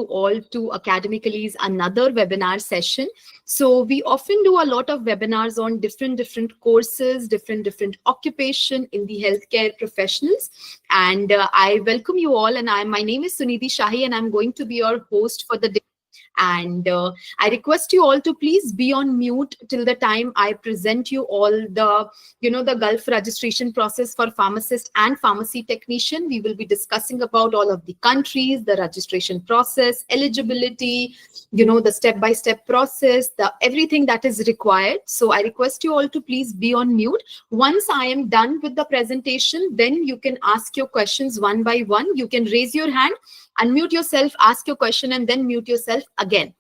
all to Academically's another webinar session. So we often do a lot of webinars on different courses, different occupation in the healthcare professionals. And I welcome you all. And my name is 𝐿𝐮𝐫 𝐘𝐨𝐮𝐭𝐻𝐻, and I'm going to be your host for the day. And I request you all to please be on mute till the time I present you all the Gulf registration process for pharmacist and pharmacy technician. We will be discussing about all of the countries, the registration process, eligibility, the step-by-step process, everything that is required. So I request you all to please be on mute. Once I am done with the presentation, then you can ask your questions one by one. You can raise your hand, unmute yourself, ask your question, and then mute yourself again.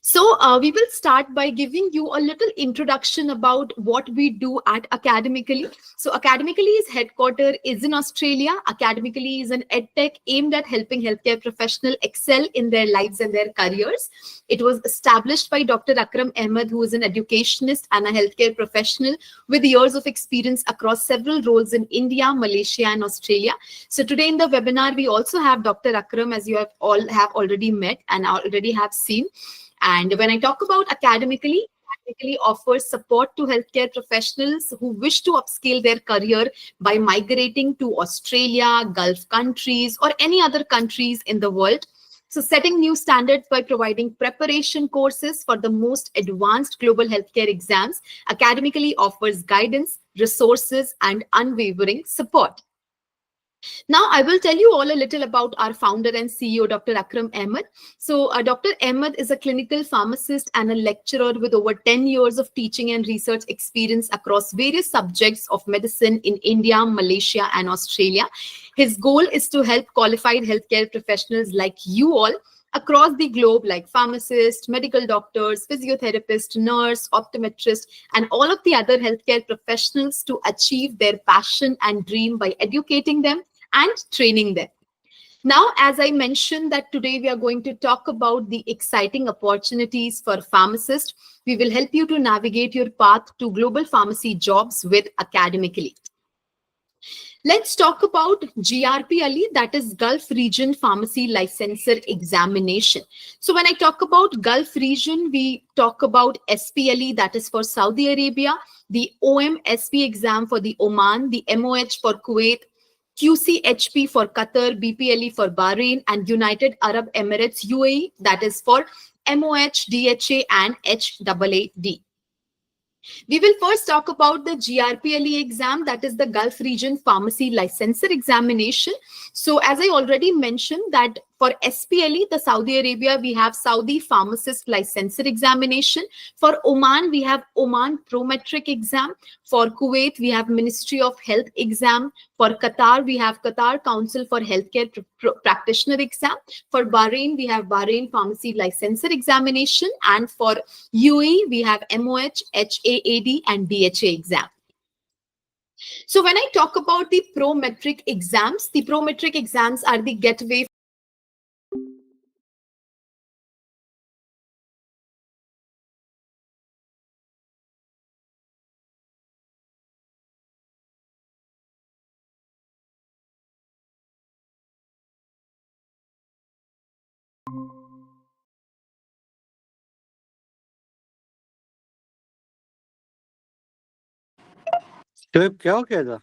So we will start by giving you a little introduction about what we do at Academically. So Academically's headquarters is in Australia. Academically is an edtech aimed at helping healthcare professionals excel in their lives and their careers. It was established by Dr. Akram Ahmad, who is an educationist and a healthcare professional with years of experience across several roles in India, Malaysia, and Australia. So today in the webinar, we also have Dr. Akram, as you have already met and already have seen. And when I talk about Academically offers support to healthcare professionals who wish to upscale their career by migrating to Australia, Gulf countries, or any other countries in the world. So setting new standards by providing preparation courses for the most advanced global healthcare exams, Academically offers guidance, resources, and unwavering support. Now, I will tell you all a little about our founder and CEO, Dr. Akram Ahmad. So, Dr. Ahmad is a clinical pharmacist and a lecturer with over 10 years of teaching and research experience across various subjects of medicine in India, Malaysia, and Australia. His goal is to help qualified healthcare professionals like you all across the globe, like pharmacists, medical doctors, physiotherapists, nurse, optometrists, and all of the other healthcare professionals to achieve their passion and dream by educating them and training them. Now, as I mentioned that today we are going to talk about the exciting opportunities for pharmacists, we will help you to navigate your path to global pharmacy jobs with Academically. Let's talk about GRPLE, that is Gulf Region Pharmacy Licensure Examination. So when I talk about Gulf Region, we talk about SPLE, that is for Saudi Arabia, the OMSP exam for the Oman, the MOH for Kuwait, QCHP for Qatar, BPLE for Bahrain, and United Arab Emirates UAE, that is for MOH, DHA, and HAAD. We will first talk about the GRPLE exam, that is the Gulf Region Pharmacy Licensure Examination. So as I already mentioned that for SPLE, the Saudi Arabia, we have Saudi Pharmacist Licensure Examination. For Oman, we have Oman Prometric exam. For Kuwait, we have Ministry of Health exam. For Qatar, we have Qatar Council for Healthcare Practitioner exam. For Bahrain, we have Bahrain Pharmacy Licensure Examination. And for UAE, we have MOH, HAAD, and DHA exam. So when I talk about the Prometric exams are the gateway شعيب क्या हो गया था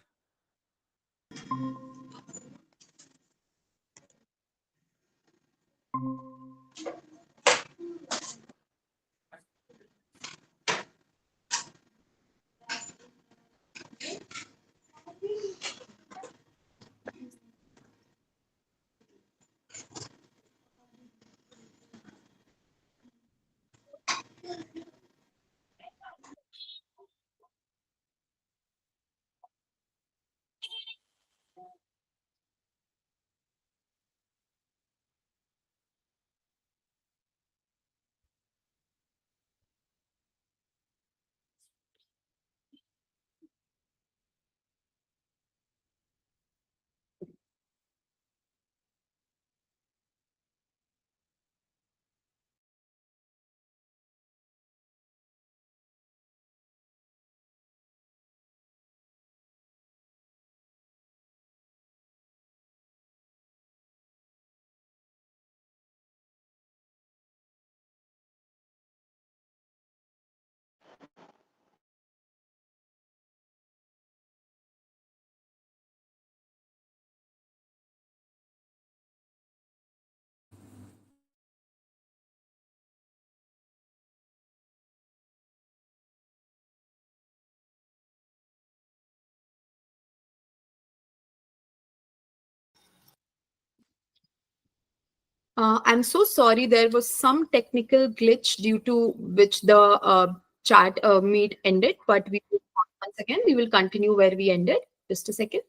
I'm so sorry. There was some technical glitch due to which the chat meet ended, but we will, once again, we will continue where we ended. Just a second.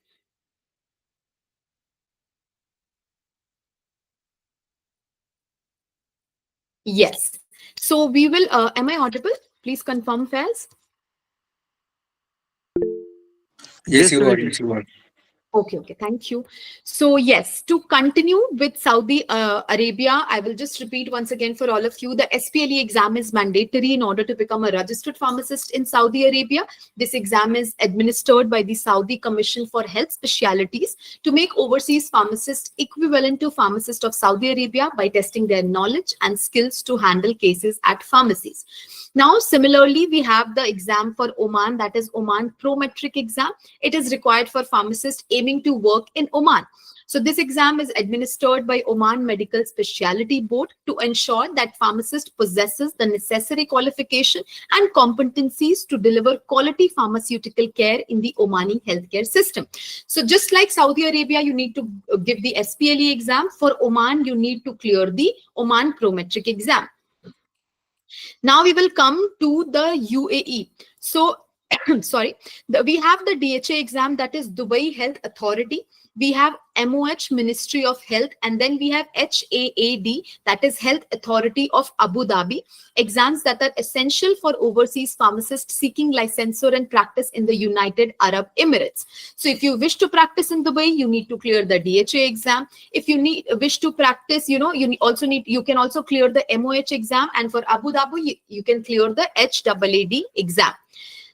Yes. So we will, am I audible? Please confirm, Faiz. Yes, you are. Definitely. Yes, you are. Okay, thank you. So yes, to continue with Saudi Arabia, I will just repeat once again for all of you, the SPLE exam is mandatory in order to become a registered pharmacist in Saudi Arabia. This exam is administered by the Saudi Commission for Health Specialities to make overseas pharmacists equivalent to pharmacists of Saudi Arabia by testing their knowledge and skills to handle cases at pharmacies. Now, similarly, we have the exam for Oman, that is Oman Pro-Metric exam. It is required for pharmacists aiming to work in Oman. So this exam is administered by Oman Medical Specialty Board to ensure that pharmacist possesses the necessary qualification and competencies to deliver quality pharmaceutical care in the Omani healthcare system. So just like Saudi Arabia, you need to give the SPLE exam. For Oman, you need to clear the Oman Pro-Metric exam. Now we will come to the UAE. So, sorry, we have the DHA exam, that is Dubai Health Authority. We have MOH, Ministry of Health, and then we have HAAD, that is Health Authority of Abu Dhabi, exams that are essential for overseas pharmacists seeking licensure and practice in the United Arab Emirates. So if you wish to practice in Dubai, you need to clear the DHA exam. If you wish to practice, you can also clear the MOH exam, and for Abu Dhabi, you can clear the HAAD exam.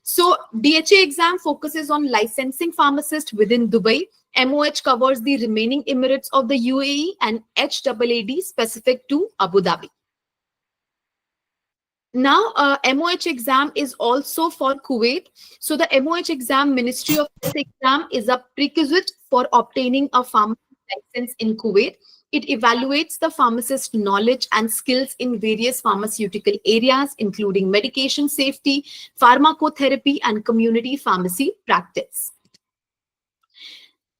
So DHA exam focuses on licensing pharmacists within Dubai. MOH covers the remaining emirates of the UAE, and HAAD specific to Abu Dhabi. Now, MOH exam is also for Kuwait. So the MOH exam, Ministry of Health exam, is a prerequisite for obtaining a pharmacy license in Kuwait. It evaluates the pharmacist's knowledge and skills in various pharmaceutical areas, including medication safety, pharmacotherapy, and community pharmacy practice.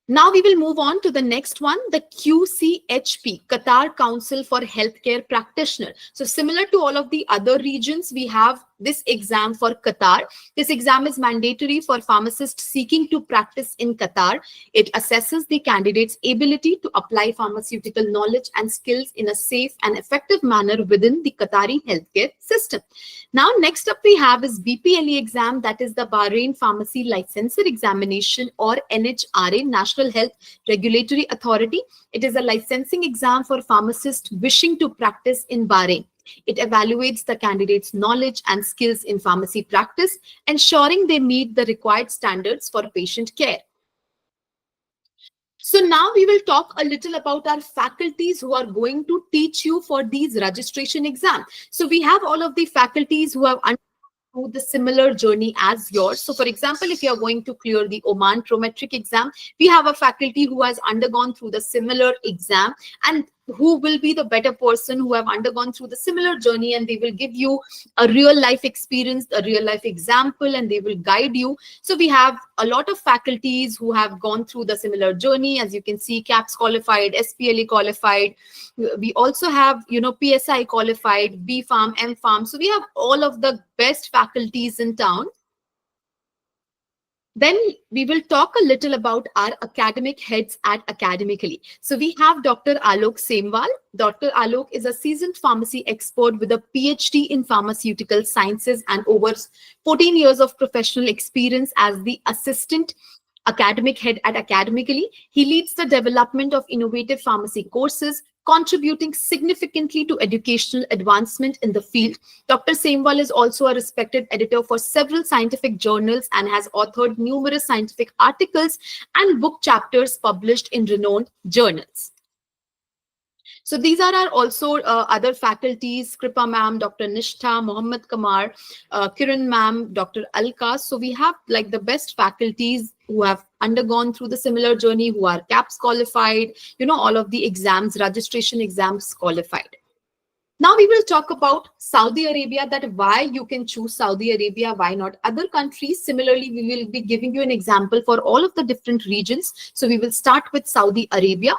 Now we will move on to the next one, the QCHP, Qatar Council for Healthcare Practitioner. So similar to all of the other regions, we have this exam for Qatar. This exam is mandatory for pharmacists seeking to practice in Qatar. It assesses the candidate's ability to apply pharmaceutical knowledge and skills in a safe and effective manner within the Qatari healthcare system. Now, next up we have is BPLE exam, that is the Bahrain Pharmacy Licensure Examination, or NHRA, National Health Regulatory Authority. It is a licensing exam for pharmacists wishing to practice in Bahrain. It evaluates the candidate's knowledge and skills in pharmacy practice, ensuring they meet the required standards for patient care. So now we will talk a little about our faculties who are going to teach you for these registration exams. So we have all of the faculties who have through the similar journey as yours. So for example, if you are going to clear the Oman Prometric exam, we have a faculty who has undergone through the similar exam, and who will be the better person who have undergone through the similar journey, and they will give you a real life experience, a real life example, and they will guide you. So we have a lot of faculties who have gone through the similar journey. As you can see, CAPS qualified, SPLE qualified. We also have, PSI qualified, B Farm, M Farm. So we have all of the best faculties in town. Then we will talk a little about our academic heads at Academically. So we have Dr. Alok Semwal. Dr. Alok is a seasoned pharmacy expert with a PhD in pharmaceutical sciences and over 14 years of professional experience as the assistant academic head at Academically. He leads the development of innovative pharmacy courses, contributing significantly to educational advancement in the field. Dr. Semwal is also a respected editor for several scientific journals and has authored numerous scientific articles and book chapters published in renowned journals. So these are our also other faculties: Kripa ma'am, Dr. Nishtha, Mohammed Kamar, Kiran ma'am, Dr. Alka. So we have like the best faculties who have undergone through the similar journey, who are CAPS qualified, all of the exams, registration exams qualified. Now we will talk about Saudi Arabia, that why you can choose Saudi Arabia, why not other countries. Similarly, we will be giving you an example for all of the different regions. So we will start with Saudi Arabia.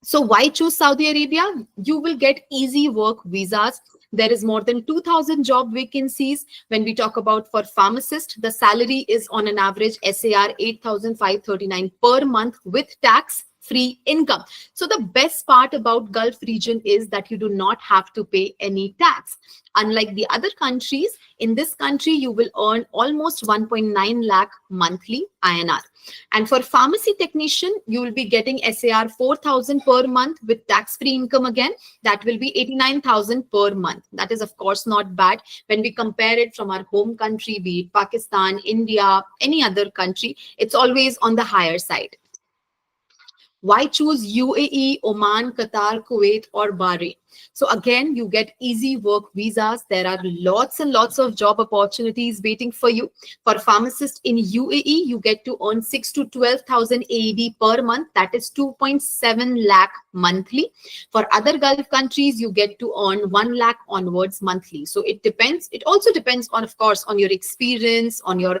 So why choose Saudi Arabia? You will get easy work visas. There is more than 2,000 job vacancies. When we talk about for pharmacists, the salary is on an average SAR 8,539 per month with tax-free income. So the best part about Gulf region is that you do not have to pay any tax. Unlike the other countries, in this country, you will earn almost 1.9 lakh monthly INR. And for pharmacy technician, you will be getting SAR 4,000 per month with tax-free income again. That will be 89,000 per month. That is, of course, not bad when we compare it from our home country, be it Pakistan, India, any other country. It's always on the higher side. Why choose UAE, Oman, Qatar, Kuwait, or Bahrain? So again, you get easy work visas. There are lots and lots of job opportunities waiting for you. For pharmacists in UAE, you get to earn 6 to 12,000 AED per month. That is 2.7 lakh monthly. For other Gulf countries, you get to earn 1 lakh onwards monthly. So it depends. It also depends on, of course, on your experience, on your,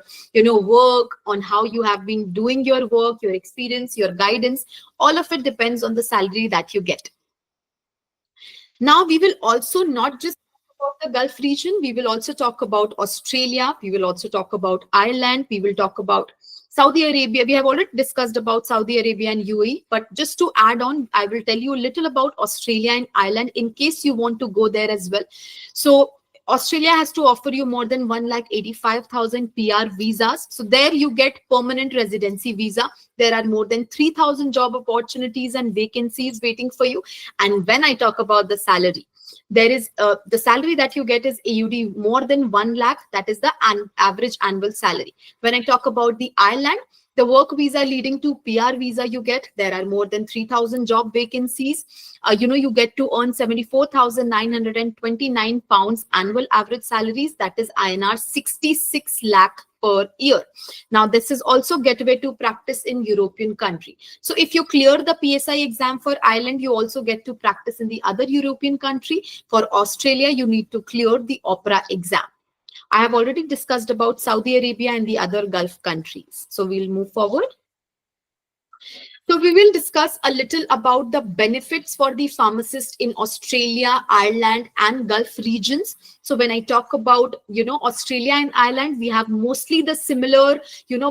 work, on how you have been doing your work, your experience, your guidance. All of it depends on the salary that you get. Now, we will also not just talk about the Gulf region, we will also talk about Australia, we will also talk about Ireland, we will talk about Saudi Arabia. We have already discussed about Saudi Arabia and UAE, but just to add on, I will tell you a little about Australia and Ireland in case you want to go there as well. So Australia has to offer you more than 1,85,000 PR visas. So there you get permanent residency visa. There are more than 3,000 job opportunities and vacancies waiting for you. And when I talk about the salary, there is the salary that you get is AUD more than 1 lakh. That is the average annual salary. When I talk about the Ireland, the work visa leading to PR visa you get, there are more than 3,000 job vacancies. You get to earn 74,929 pounds annual average salaries. That is INR 66 lakh per year. Now, this is also gateway to practice in European country. So if you clear the PSI exam for Ireland, you also get to practice in the other European country. For Australia, you need to clear the OPRA exam. I have already discussed about Saudi Arabia and the other Gulf countries. So we'll move forward. So we will discuss a little about the benefits for the pharmacist in Australia, Ireland, and Gulf regions. So when I talk about, Australia and Ireland, we have mostly the similar,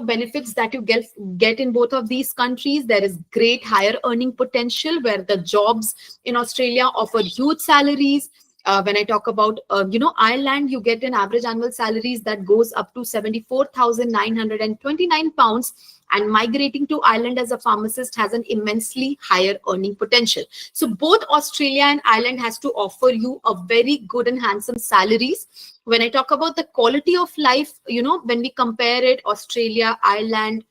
benefits that you get in both of these countries. There is great higher earning potential where the jobs in Australia offer huge salaries. When I talk about, Ireland, you get an average annual salaries that goes up to 74,929 pounds. And migrating to Ireland as a pharmacist has an immensely higher earning potential. So both Australia and Ireland has to offer you a very good and handsome salaries. When I talk about the quality of life, when we compare it, Australia, Ireland,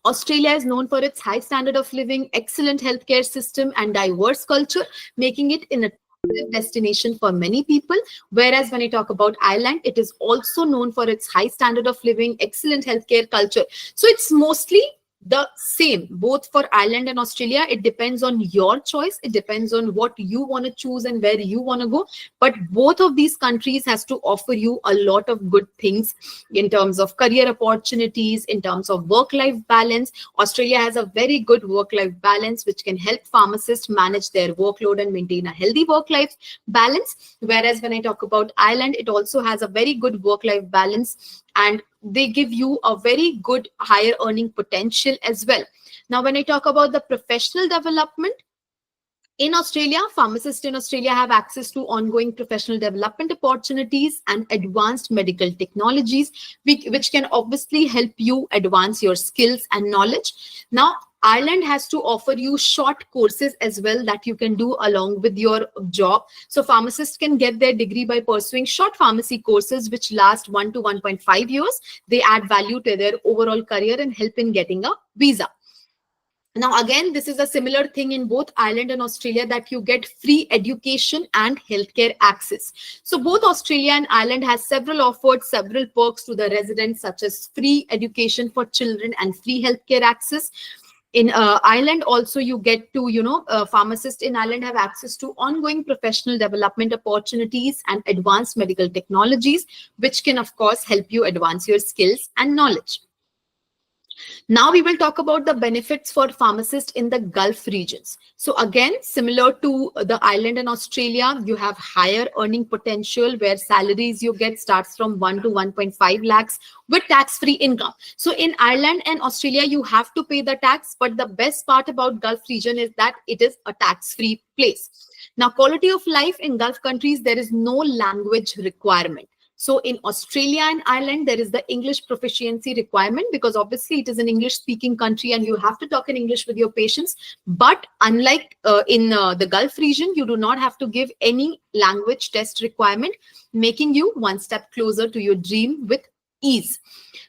Australia is known for its high standard of living, excellent healthcare system, and diverse culture, making it an attractive destination for many people. Whereas when I talk about Ireland, it is also known for its high standard of living, excellent healthcare culture. So it's mostly the same, both for Ireland and Australia. It depends on your choice. It depends on what you want to choose and where you want to go. But both of these countries has to offer you a lot of good things in terms of career opportunities, in terms of work-life balance. Australia has a very good work-life balance, which can help pharmacists manage their workload and maintain a healthy work-life balance. Whereas when I talk about Ireland, it also has a very good work-life balance, and they give you a very good higher earning potential as well. Now, when I talk about the professional development, in Australia, pharmacists in Australia have access to ongoing professional development opportunities and advanced medical technologies, which can obviously help you advance your skills and knowledge. Now, Ireland has to offer you short courses as well that you can do along with your job. So pharmacists can get their degree by pursuing short pharmacy courses, which last 1 to 1.5 years. They add value to their overall career and help in getting a visa. Now, again, this is a similar thing in both Ireland and Australia, that you get free education and healthcare access. So both Australia and Ireland has offered several perks to the residents, such as free education for children and free healthcare access. In Ireland also, you get to, pharmacists in Ireland have access to ongoing professional development opportunities and advanced medical technologies, which can, of course, help you advance your skills and knowledge. Now we will talk about the benefits for pharmacists in the Gulf regions. So again, similar to the Ireland and Australia, you have higher earning potential where salaries you get starts from 1 to 1.5 lakhs with tax-free income. So in Ireland and Australia, you have to pay the tax, but the best part about Gulf region is that it is a tax-free place. Now, quality of life in Gulf countries, there is no language requirement. So in Australia and Ireland, there is the English proficiency requirement because obviously it is an English speaking country and you have to talk in English with your patients. But unlike in the Gulf region, you do not have to give any language test requirement, making you one step closer to your dream with ease.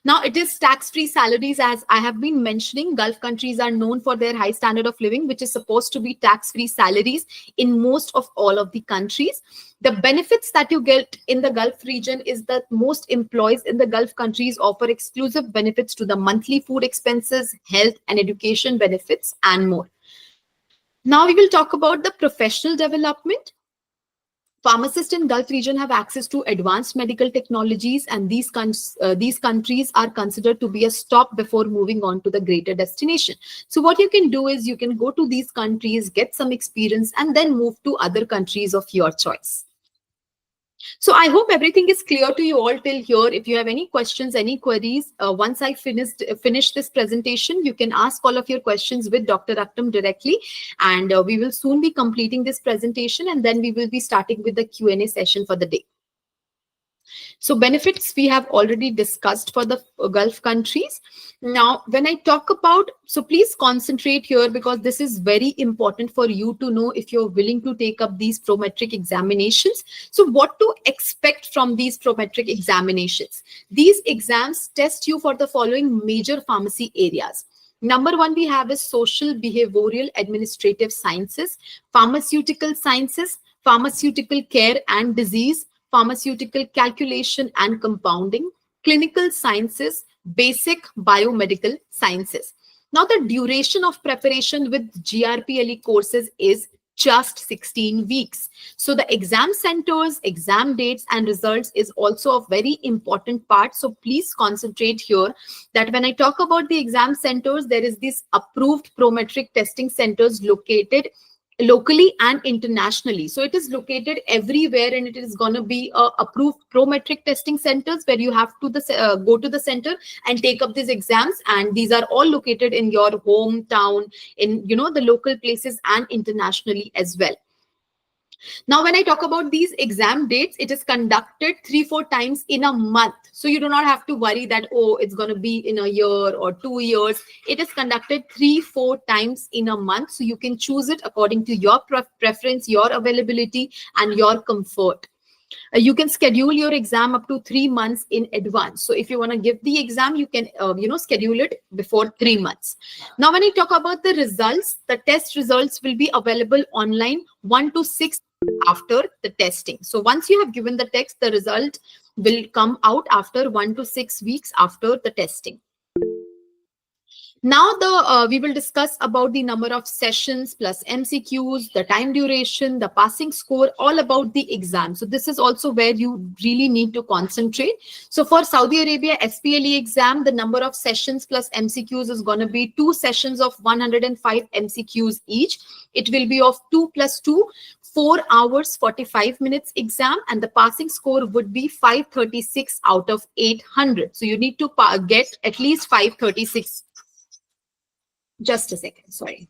Now, it is tax-free salaries. As I have been mentioning, Gulf countries are known for their high standard of living, which is supposed to be tax-free salaries in most of all of the countries. The benefits that you get in the Gulf region is that most employees in the Gulf countries offer exclusive benefits to the monthly food expenses, health and education benefits, and more. Now we will talk about the professional development. Pharmacists in Gulf region have access to advanced medical technologies, and these countries are considered to be a stop before moving on to the greater destination. So what you can do is you can go to these countries, get some experience, and then move to other countries of your choice. So I hope everything is clear to you all till here. If you have any questions, any queries, once I finish this presentation, you can ask all of your questions with Dr. Akram directly. And we will soon be completing this presentation and then we will be starting with the Q&A session for the day. So benefits we have already discussed for the Gulf countries. Now, when I talk about, so please concentrate here because this is very important for you to know if you're willing to take up these prometric examinations. So what to expect from these prometric examinations? These exams test you for the following major pharmacy areas. Number one we have is social, behavioral, administrative sciences, pharmaceutical sciences, pharmaceutical care and disease, pharmaceutical calculation and compounding, clinical sciences, basic biomedical sciences. Now, the duration of preparation with GRPLE courses is just 16 weeks. So the exam centers, exam dates and results is also a very important part. So please concentrate here that when I talk about the exam centers, there is this approved prometric testing centers located locally and internationally. So it is located everywhere and it is going to be approved prometric testing centers where you have to go to the center and take up these exams, and these are all located in your hometown, in the local places and internationally as well. Now, when I talk about these exam dates, it is conducted 3-4 times in a month. So you do not have to worry that, oh, it's going to be in a year or 2 years. It is conducted 3-4 times in a month. So you can choose it according to your preference, your availability, and your comfort. You can schedule your exam up to 3 months in advance. So if you want to give the exam, you can, schedule it before 3 months. Now, when I talk about the results, the test results will be available online 1 to 6 after the testing. So once you have given the text, the result will come out after 1 to 6 weeks after the testing. Now we will discuss about the number of sessions plus MCQs, the time duration, the passing score, all about the exam. So this is also where you really need to concentrate. So for Saudi Arabia SPLE exam, the number of sessions plus MCQs is going to be 2 sessions of 105 MCQs each. It will be of 2 + 2, 4 hours 45 minutes exam, and the passing score would be 536 out of 800. So you need to get at least 536. Just a second, sorry.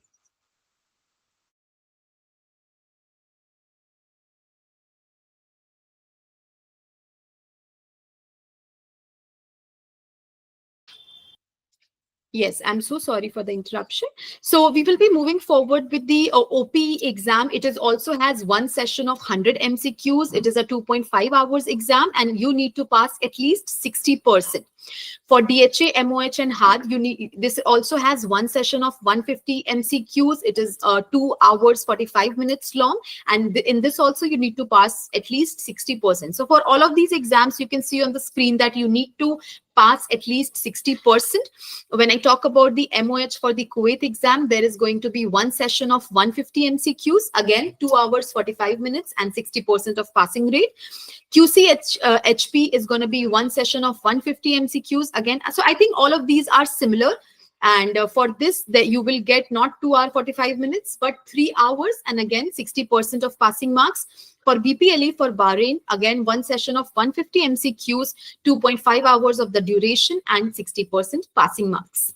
Yes, I'm so sorry for the interruption. So we will be moving forward with the OPE exam. It is also has 1 session of 100 MCQs. It is a 2.5 hours exam and you need to pass at least 60%. For DHA, MOH and HAAD, this also has 1 session of 150 MCQs. It is 2 hours 45 minutes long, and in this also you need to pass at least 60%. So for all of these exams, you can see on the screen that you need to pass at least 60%. When I talk about the MOH for the Kuwait exam, there is going to be 1 session of 150 MCQs, again 2 hours 45 minutes and 60% of passing rate. QCHP is going to be 1 session of 150 MCQs again. So I think all of these are similar. And for this, that you will get not 2 hours 45 minutes, but 3 hours, and again 60% of passing marks. For BPLE for Bahrain, again one session of 150 MCQs, 2.5 hours of the duration, and 60% passing marks.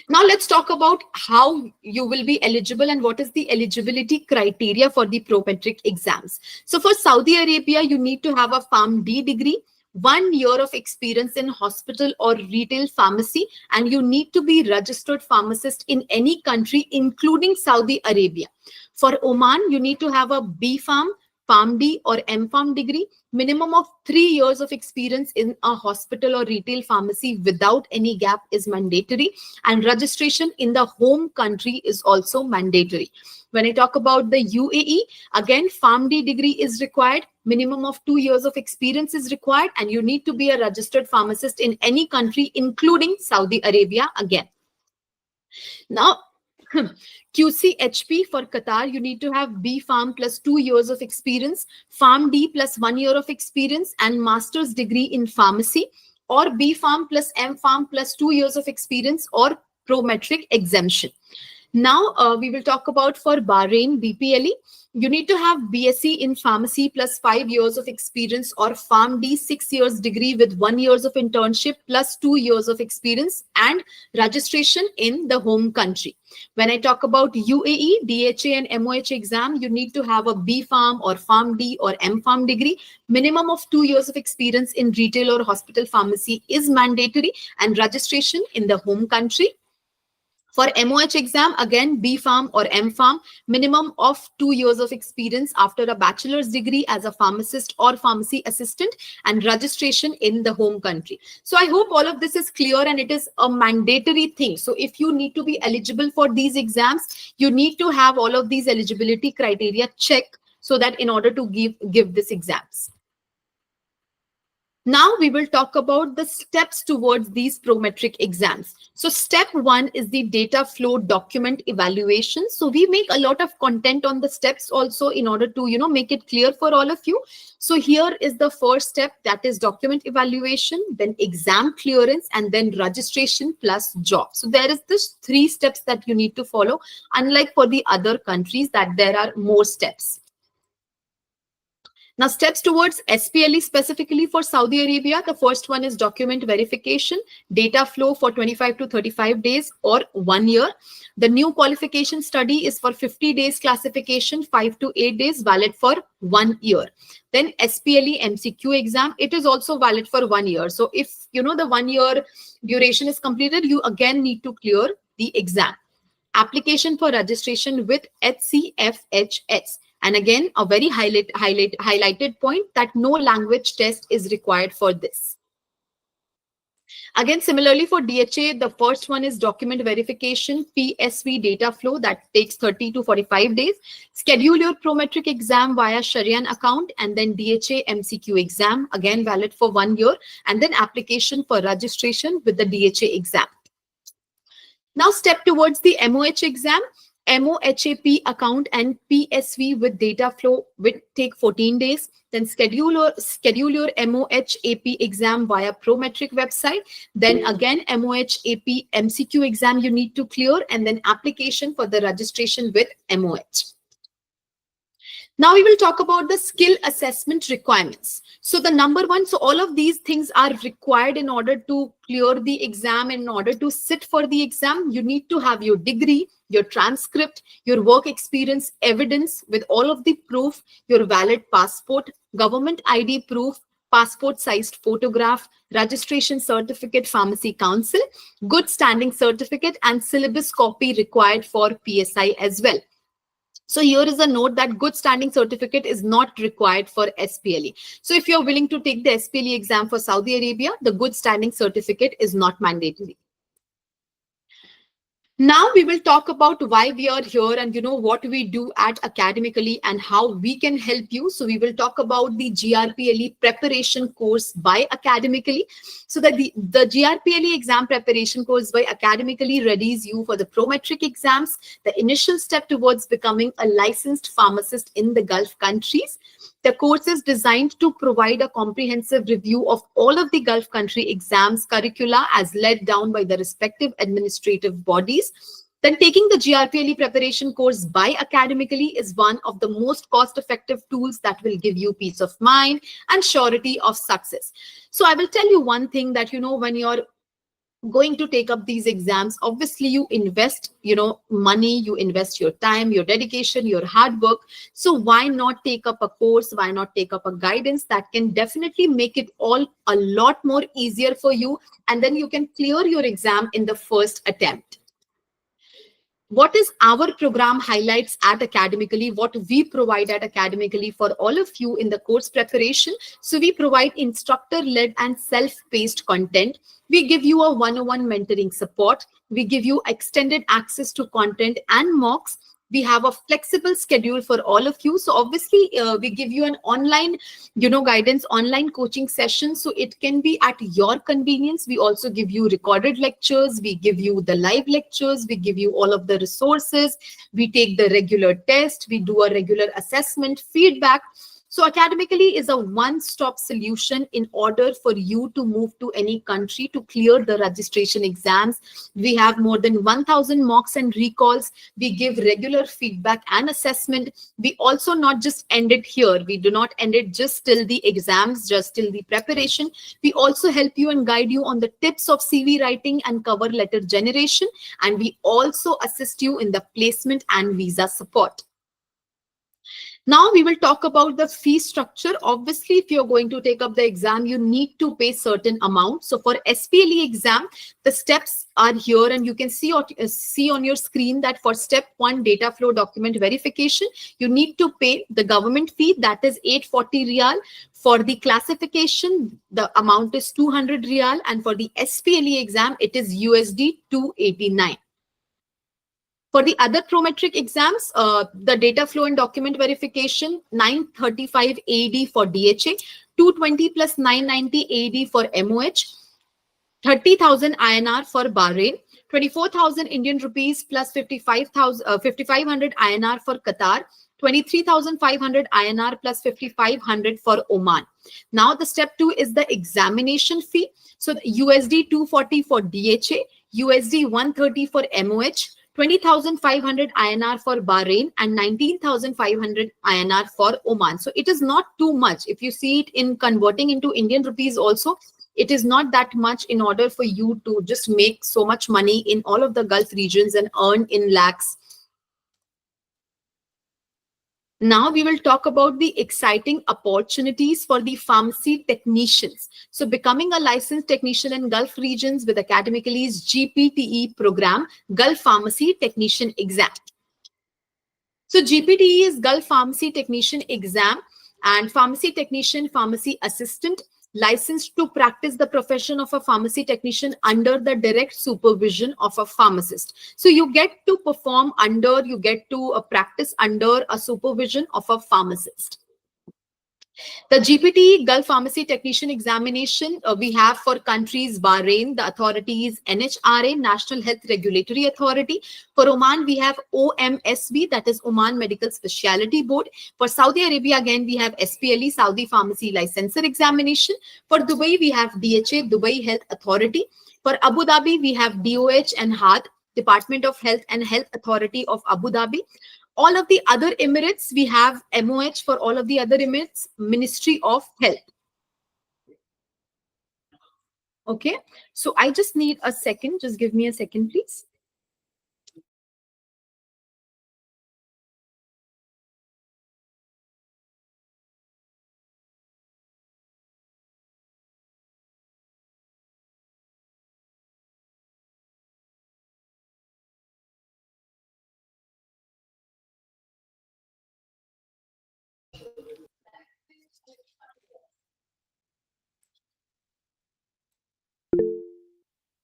Now let's talk about how you will be eligible and what is the eligibility criteria for the prometric exams. So for Saudi Arabia, you need to have a PharmD degree, 1 year of experience in hospital or retail pharmacy, and you need to be registered pharmacist in any country, including Saudi Arabia. For Oman, you need to have a B.Pharm, PharmD or M.Pharm degree, minimum of 3 years of experience in a hospital or retail pharmacy without any gap is mandatory, and registration in the home country is also mandatory. When I talk about the UAE, again, PharmD degree is required, minimum of 2 years of experience is required, and you need to be a registered pharmacist in any country, including Saudi Arabia again. Now, 𝐻P for Qatar, you need to have B.Pharm plus 2 years of experience, PharmD plus 1 year of experience, and master's degree in pharmacy, or B.Pharm plus M.Pharm plus 2 years of experience, or prometric exemption. Now, we will talk about for Bahrain BPLE. You need to have BSc in pharmacy plus 5 years of experience, or PharmD 6 years degree with 1 year of internship plus 2 years of experience, and registration in the home country. When I talk about UAE, DHA and MOH exam, you need to have a B.Pharm or PharmD or M.Pharm degree. Minimum of 2 years of experience in retail or hospital pharmacy is mandatory, and registration in the home country. For MOH exam, again, B.Pharm or M.Pharm, minimum of 2 years of experience after a bachelor's degree as a pharmacist or pharmacy assistant, and registration in the home country. So I hope all of this is clear, and it is a mandatory thing. So if you need to be eligible for these exams, you need to have all of these eligibility criteria checked, so that in order to give these exams. Now we will talk about the steps towards these prometric exams. So step 1 is the data flow document evaluation. So we make a lot of content on the steps also in order to, make it clear for all of you. So here is the first step, that is document evaluation, then exam clearance, and then registration plus job. So there is this 3 steps that you need to follow, unlike for the other countries that there are more steps. Now, steps towards SPLE specifically for Saudi Arabia, the first one is document verification, data flow for 25 to 35 days or 1 year. The new qualification study is for 50 days classification, 5 to 8 days, valid for 1 year. Then SPLE MCQ exam, it is also valid for 1 year. So if, the 1 year duration is completed, you again need to clear the exam. Application for registration with 𝐻AACFHS. And again, a very highlighted point that no language test is required for this. Again, similarly for DHA, the first one is document verification, PSV data flow, that takes 30 to 45 days. Schedule your prometric exam via Sharian account, and then DHA MCQ exam, again valid for 1 year, and then application for registration with the DHA exam. Now step towards the MOH exam. MOHAP account and PSV with data flow will take 14 days. Then schedule your MOHAP exam via Prometric website. Then again, MOHAP MCQ exam you need to clear, and then application for the registration with MOH. Now we will talk about the skill assessment requirements. So the number one, so all of these things are required in order to clear the exam. In order to sit for the exam, you need to have your degree, your transcript, your work experience evidence with all of the proof, your valid passport, government ID proof, passport sized photograph, registration certificate, pharmacy council, good standing certificate, and syllabus copy required for PSI as well. So here is a note that good standing certificate is not required for SPLE. So if you're willing to take the SPLE exam for Saudi Arabia, the good standing certificate is not mandatory. Now we will talk about why we are here and what we do at Academically and how we can help you. So we will talk about the GRPLE preparation course by Academically. So that the GRPLE exam preparation course by Academically readies you for the prometric exams, the initial step towards becoming a licensed pharmacist in the Gulf countries. The course is designed to provide a comprehensive review of all of the Gulf country exams curricula as laid down by the respective administrative bodies. Then taking the GRPLE preparation course by Academically is one of the most cost-effective tools that will give you peace of mind and surety of success. So I will tell you one thing that, when you're going to take up these exams, obviously you invest money, you invest your time, your dedication, your hard work. So why not take up a course, why not take up a guidance that can definitely make it all a lot more easier for you, and then you can clear your exam in the first attempt. What is our program highlights at Academically, what we provide at Academically for all of you in the course preparation? So we provide instructor-led and self-paced content. We give you a one-on-one mentoring support. We give you extended access to content and mocks. We have a flexible schedule for all of you. So obviously we give you an online, guidance, online coaching session. So it can be at your convenience. We also give you recorded lectures. We give you the live lectures. We give you all of the resources. We take the regular test. We do a regular assessment, feedback. So Academically is a one-stop solution in order for you to move to any country to clear the registration exams. We have more than 1,000 mocks and recalls. We give regular feedback and assessment. We also not just end it here. We do not end it just till the exams, just till the preparation. We also help you and guide you on the tips of CV writing and cover letter generation. And we also assist you in the placement and visa support. Now we will talk about the fee structure. Obviously, if you're going to take up the exam, you need to pay certain amount. So for SPLE exam, the steps are here, and you can see on your screen that for step 1, data flow document verification, you need to pay the government fee, that is 840 Riyal. For the classification, the amount is 200 Riyal, and for the SPLE exam, it is USD 289. For the other prometric exams, the data flow and document verification, 935 AD for DHA, 220 plus 990 AD for MOH, 30,000 INR for Bahrain, 24,000 Indian rupees plus 5,500 INR for Qatar, 23,500 INR plus 5,500 for Oman. Now the step 2 is the examination fee. So the USD 240 for DHA, USD 130 for MOH, 20,500 INR for Bahrain, and 19,500 INR for Oman. So it is not too much. If you see it in converting into Indian rupees also, it is not that much in order for you to just make so much money in all of the Gulf regions and earn in lakhs. Now we will talk about the exciting opportunities for the pharmacy technicians. So becoming a licensed technician in Gulf regions with Academically's GPTE program, Gulf Pharmacy Technician Exam. So GPTE is Gulf Pharmacy Technician Exam, and pharmacy technician, pharmacy assistant, licensed to practice the profession of a pharmacy technician under the direct supervision of a pharmacist. So you get to perform under, you get to practice under a supervision of a pharmacist. The GPT Gulf Pharmacy Technician Examination we have for countries Bahrain, the authority is NHRA, National Health Regulatory Authority. For Oman, we have OMSB, that is Oman Medical Specialty Board. For Saudi Arabia, again, we have SPLE, Saudi Pharmacy Licensor Examination. For Dubai, we have DHA, Dubai Health Authority. For Abu Dhabi, we have DOH and HAAD, Department of Health and Health Authority of Abu Dhabi. All of the other Emirates, we have MOH. For all of the other Emirates, Ministry of Health. Okay, so I just need a second. Just give me a second, please.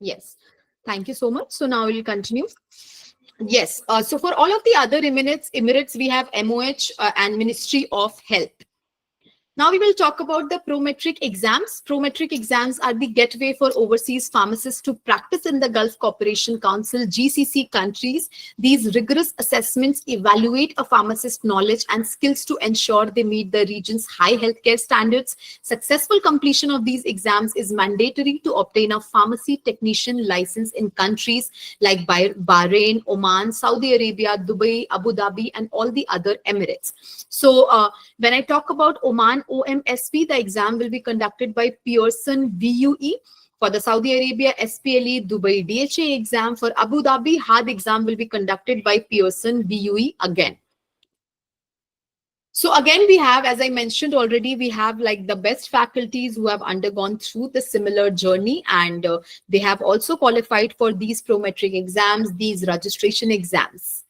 Yes. Thank you so much. So now we'll continue. Yes. So for all of the other Emirates, we have MOH and Ministry of Health. Now we will talk about the prometric exams. Prometric exams are the gateway for overseas pharmacists to practice in the Gulf Cooperation Council GCC countries. These rigorous assessments evaluate a pharmacist's knowledge and skills to ensure they meet the region's high healthcare standards. Successful completion of these exams is mandatory to obtain a pharmacy technician license in countries like Bahrain, Oman, Saudi Arabia, Dubai, Abu Dhabi, and all the other Emirates. So when I talk about Oman OMSP, the exam will be conducted by Pearson VUE. For the Saudi Arabia SPLE Dubai DHA exam, for Abu Dhabi HAAD exam will be conducted by Pearson VUE again. So again, we have, as I mentioned already, we have like the best faculties who have undergone through the similar journey, and they have also qualified for these prometric exams, these registration exams.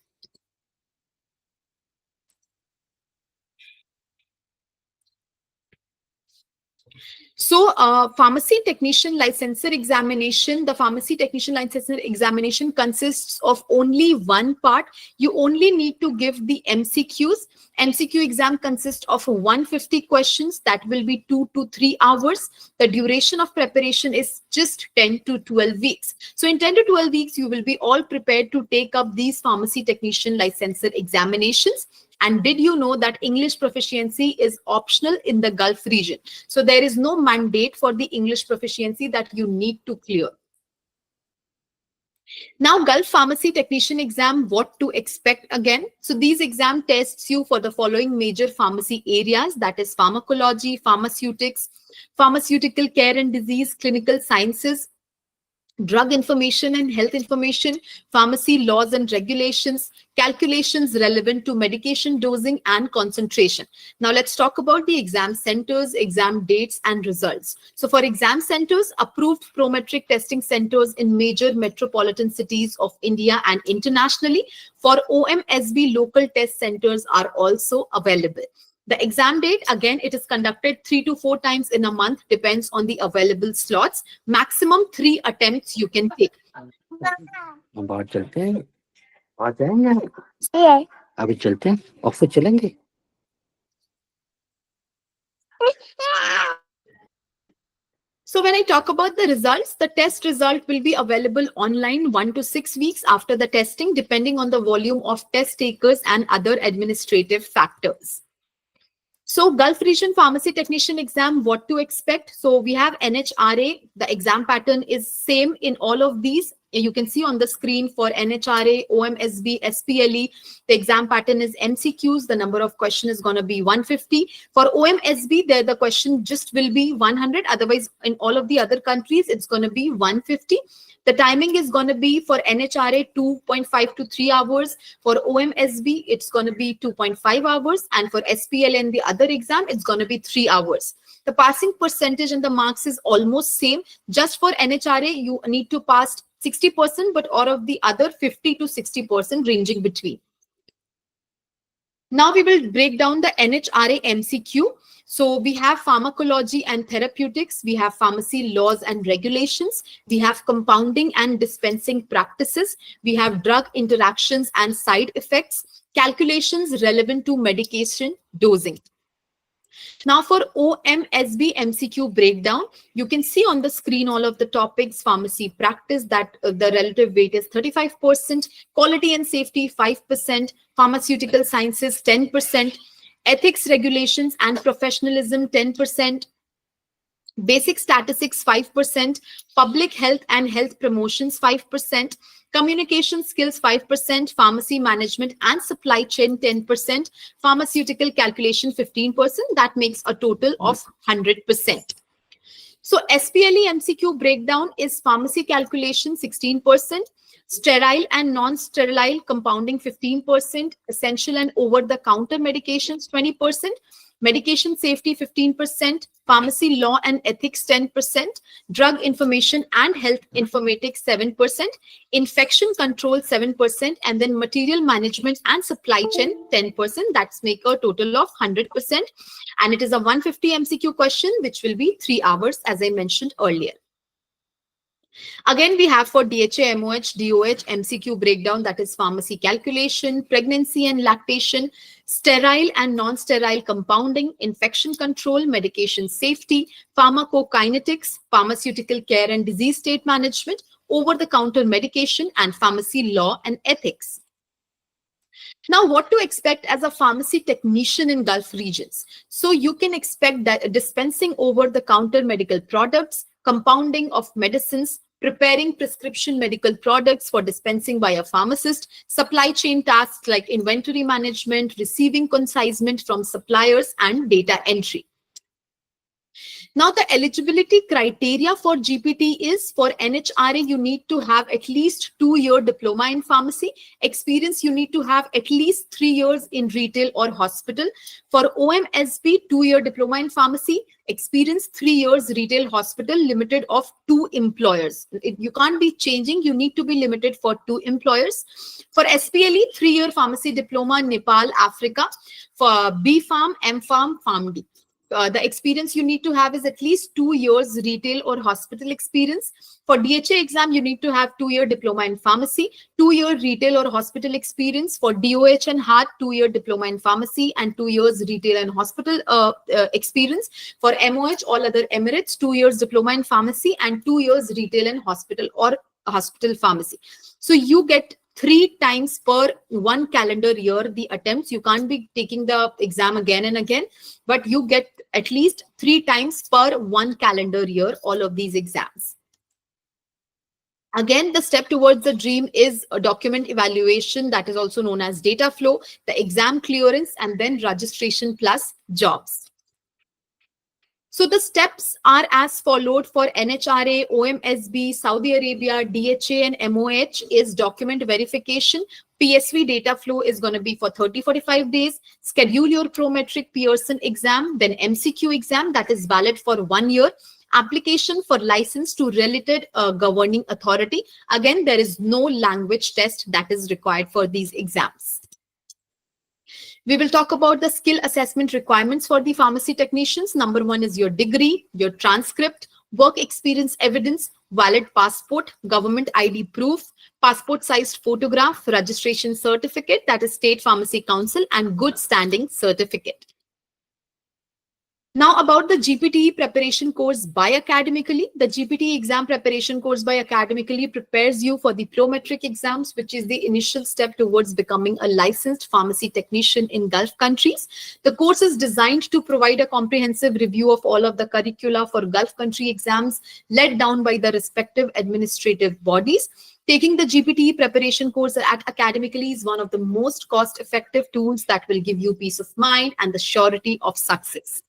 So pharmacy technician licensure examination, the pharmacy technician licensure examination consists of only one part. You only need to give the MCQs. MCQ exam consists of 150 questions that will be 2 to 3 hours. The duration of preparation is just 10 to 12 weeks. So in 10 to 12 weeks, you will be all prepared to take up these pharmacy technician licensure examinations. And did you know that English proficiency is optional in the Gulf region? So there is no mandate for the English proficiency that you need to clear. Now, Gulf Pharmacy Technician exam, what to expect again? So these exam tests you for the following major pharmacy areas, that is pharmacology, pharmaceutics, pharmaceutical care and disease, clinical sciences, drug information and health information, pharmacy laws and regulations, calculations relevant to medication dosing and concentration. Now let's talk about the exam centers, exam dates and results. So for exam centers, approved prometric testing centers in major metropolitan cities of India and internationally. For OMSB, local test centers are also available. The exam date, again, it is conducted 3 to 4 times in a month, depends on the available slots. Maximum 3 attempts you can take. हम बाहर चलते हैं, आ जाएंगे, अभी चलते हैं, office चलेंगे. So when I talk about the results, the test result will be available online 1 to 6 weeks after the testing, depending on the volume of test takers and other administrative factors. So Gulf Region Pharmacy Technician exam, what to expect? So we have NHRA. The exam pattern is same in all of these. You can see on the screen for NHRA, OMSB, SPLE, the exam pattern is MCQs. The number of question is going to be 150. For OMSB, there the question just will be 100. Otherwise, in all of the other countries, it's going to be 150. The timing is going to be for NHRA 2.5 to 3 hours. For OMSB, it's going to be 2.5 hours. And for SPL and the other exam, it's going to be 3 hours. The passing percentage and the marks is almost same. Just for NHRA, you need to pass 60%, but all of the other 50 to 60% ranging between. Now we will break down the NHRA MCQ. So we have pharmacology and therapeutics, we have pharmacy laws and regulations, we have compounding and dispensing practices, we have drug interactions and side effects, calculations relevant to medication dosing. Now for OMSB MCQ breakdown, you can see on the screen all of the topics. Pharmacy practice, that the relative weight is 35%, quality and safety 5%, pharmaceutical sciences 10%, ethics, regulations and professionalism 10%, basic statistics 5%, public health and health promotions 5%, communication skills 5%, pharmacy management and supply chain 10%, pharmaceutical calculation 15%. That makes a total of 100%. So SPLE MCQ breakdown is pharmacy calculation 16%, sterile and non-sterile compounding 15%, essential and over-the-counter medications 20%, medication safety 15%, pharmacy law and ethics 10%, drug information and health informatics 7%, infection control 7%, and then material management and supply chain 10%. That's make a total of 100%. And it is a 150 MCQ question, which will be 3 hours, as I mentioned earlier. Again, we have for DHA, MOH, DOH, MCQ breakdown, that is pharmacy calculation, pregnancy and lactation, sterile and non-sterile compounding, infection control, medication safety, pharmacokinetics, pharmaceutical care and disease state management, over-the-counter medication, and pharmacy law and ethics. Now, what to expect as a pharmacy technician in Gulf regions? So you can expect that dispensing over-the-counter medical products, compounding of medicines, preparing prescription medical products for dispensing by a pharmacist, supply chain tasks like inventory management, receiving consignment from suppliers, and data entry. Now, the eligibility criteria for GPT is for NHRA, you need to have at least 2-year diploma in pharmacy. Experience, you need to have at least 3 years in retail or hospital. For OMSB, 2-year diploma in pharmacy. Experience, 3 years retail hospital, limited of 2 employers. You can't be changing, you need to be limited for 2 employers. For SPLE, 3-year pharmacy diploma, Nepal, Africa. For B Farm, M Farm, PharmD. The experience you need to have is at least 2 years retail or hospital experience. For DHA exam, you need to have 2-year diploma in pharmacy, 2-year retail or hospital experience. For DOH and HAAD, 2-year diploma in pharmacy and 2 years retail and hospital experience. For MOH, all other Emirates, 2 years diploma in pharmacy and 2 years retail and hospital or hospital pharmacy. So you get 3 times per 1 calendar year the attempts. You can't be taking the exam again and again, but you get at least 3 times per 1 calendar year all of these exams. Again, the step towards the dream is a document evaluation, that is also known as data flow, the exam clearance, and then registration plus jobs. So the steps are as followed for NHRA, OMSB, Saudi Arabia, DHA and MOH is document verification. PSV data flow is going to be for 30-45 days. Schedule your Prometric Pearson exam, then MCQ exam that is valid for 1 year. Application for license to related governing authority. Again, there is no language test that is required for these exams. We will talk about the skill assessment requirements for the pharmacy technicians. Number 1 is your degree, your transcript, work experience evidence, valid passport, government ID proof, passport sized photograph, registration certificate, that is State Pharmacy Council, and good standing certificate. Now about the GPT preparation course by Academically. The GPT exam preparation course by Academically prepares you for the Prometric exams, which is the initial step towards becoming a licensed pharmacy technician in Gulf countries. The course is designed to provide a comprehensive review of all of the curricula for Gulf country exams led down by the respective administrative bodies. Taking the GPT preparation course at Academically is one of the most cost-effective tools that will give you peace of mind and the surety of success.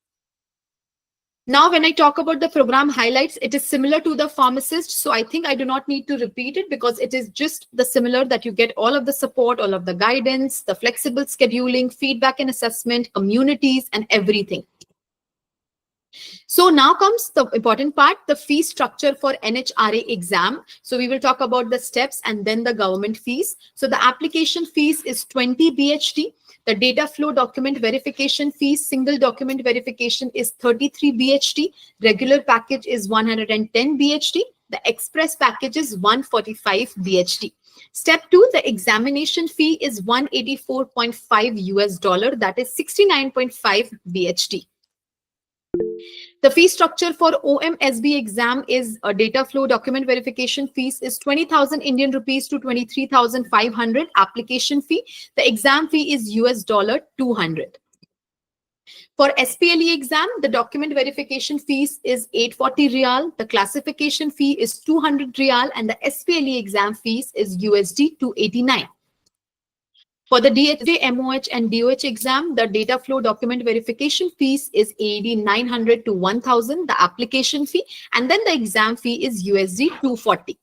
Now, when I talk about the program highlights, it is similar to the pharmacist. So I think I do not need to repeat it because it is just the similar that you get all of the support, all of the guidance, the flexible scheduling, feedback and assessment, communities, and everything. So now comes the important part, the fee structure for NHRA exam. So we will talk about the steps and then the government fees. So the application fees is 20 BHD. The data flow document verification fees, single document verification is 33 BHD. Regular package is 110 BHD. The express package is 145 BHD. Step 2, the examination fee is $184.5 US, that is 69.5 BHD. The fee structure for OMSB exam is a data flow document verification fees is 20,000 Indian rupees to 23,500 application fee. The exam fee is US $200. For SPLE exam, the document verification fees is 840 Rial. The classification fee is 200 Rial and the SPLE exam fees is USD 289. For the DHA, MOH and DOH exam, the data flow document verification fees is AED 900 to 1000, the application fee, and then the exam fee is USD 240.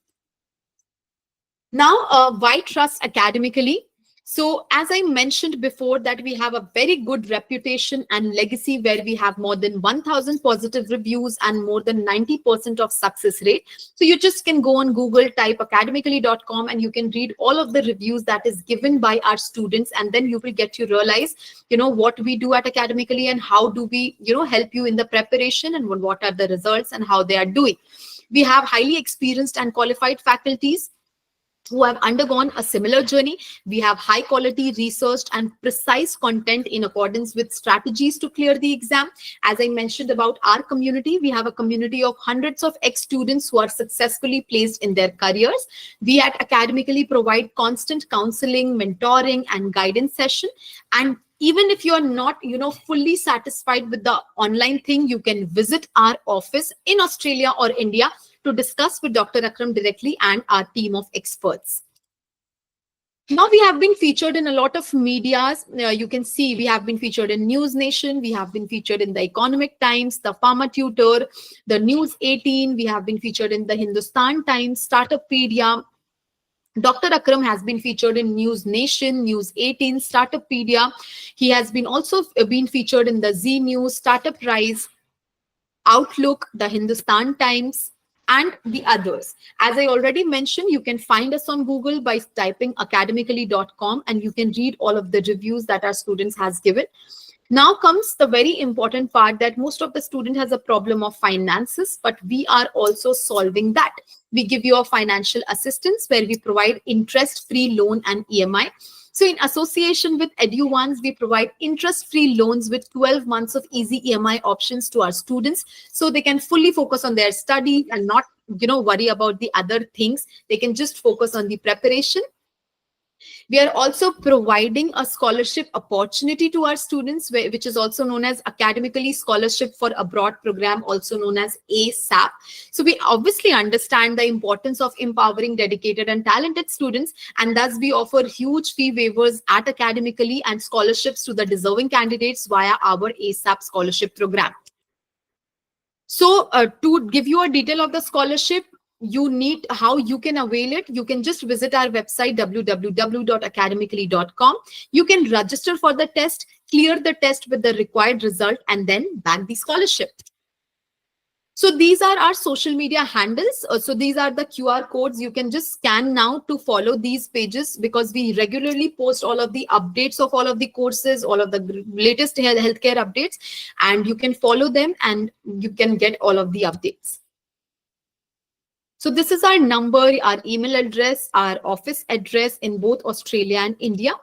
Now, why trust Academically? So as I mentioned before that we have a very good reputation and legacy where we have more than 1,000 positive reviews and more than 90% of success rate. So you just can go on Google, type academically.com and you can read all of the reviews that is given by our students, and then you will get to realize, what we do at Academically and how do we, help you in the preparation and what are the results and how they are doing. We have highly experienced and qualified faculties who have undergone a similar journey. We have high quality researched and precise content in accordance with strategies to clear the exam. As I mentioned about our community, we have a community of hundreds of ex-students who are successfully placed in their careers. We at Academically provide constant counseling, mentoring, and guidance session. And even if you're not, fully satisfied with the online thing, you can visit our office in Australia or India to discuss with Dr. Akram directly and our team of experts. Now we have been featured in a lot of medias. You can see we have been featured in News Nation, we have been featured in the Economic Times, the Pharma Tutor, the News 18, we have been featured in the Hindustan Times, Startuppedia. Dr. Akram has been featured in News Nation, News 18, Startuppedia. He has been also been featured in the Z News, Startup Rise, Outlook, the Hindustan Times, and the others. As I already mentioned, you can find us on Google by typing academically.com, and you can read all of the reviews that our students has given. Now comes the very important part, that most of the student has a problem of finances, but we are also solving that. We give you a financial assistance where we provide interest-free loan and EMI. So in association with EduOnes, we provide interest-free loans with 12 months of easy EMI options to our students, so they can fully focus on their study and not, worry about the other things. They can just focus on the preparation. We are also providing a scholarship opportunity to our students, which is also known as Academically Scholarship for Abroad program, also known as ASAP. So we obviously understand the importance of empowering dedicated and talented students, and thus we offer huge fee waivers at Academically and scholarships to the deserving candidates via our ASAP scholarship program. So to give you a detail of the scholarship, how you can avail it, you can just visit our website www.academically.com. You can register for the test, clear the test with the required result, and then bag the scholarship. So these are our social media handles. So these are the QR codes. You can just scan now to follow these pages, because we regularly post all of the updates of all of the courses, all of the latest healthcare updates, and you can follow them and you can get all of the updates. So this is our number, our email address, our office address in both Australia and India.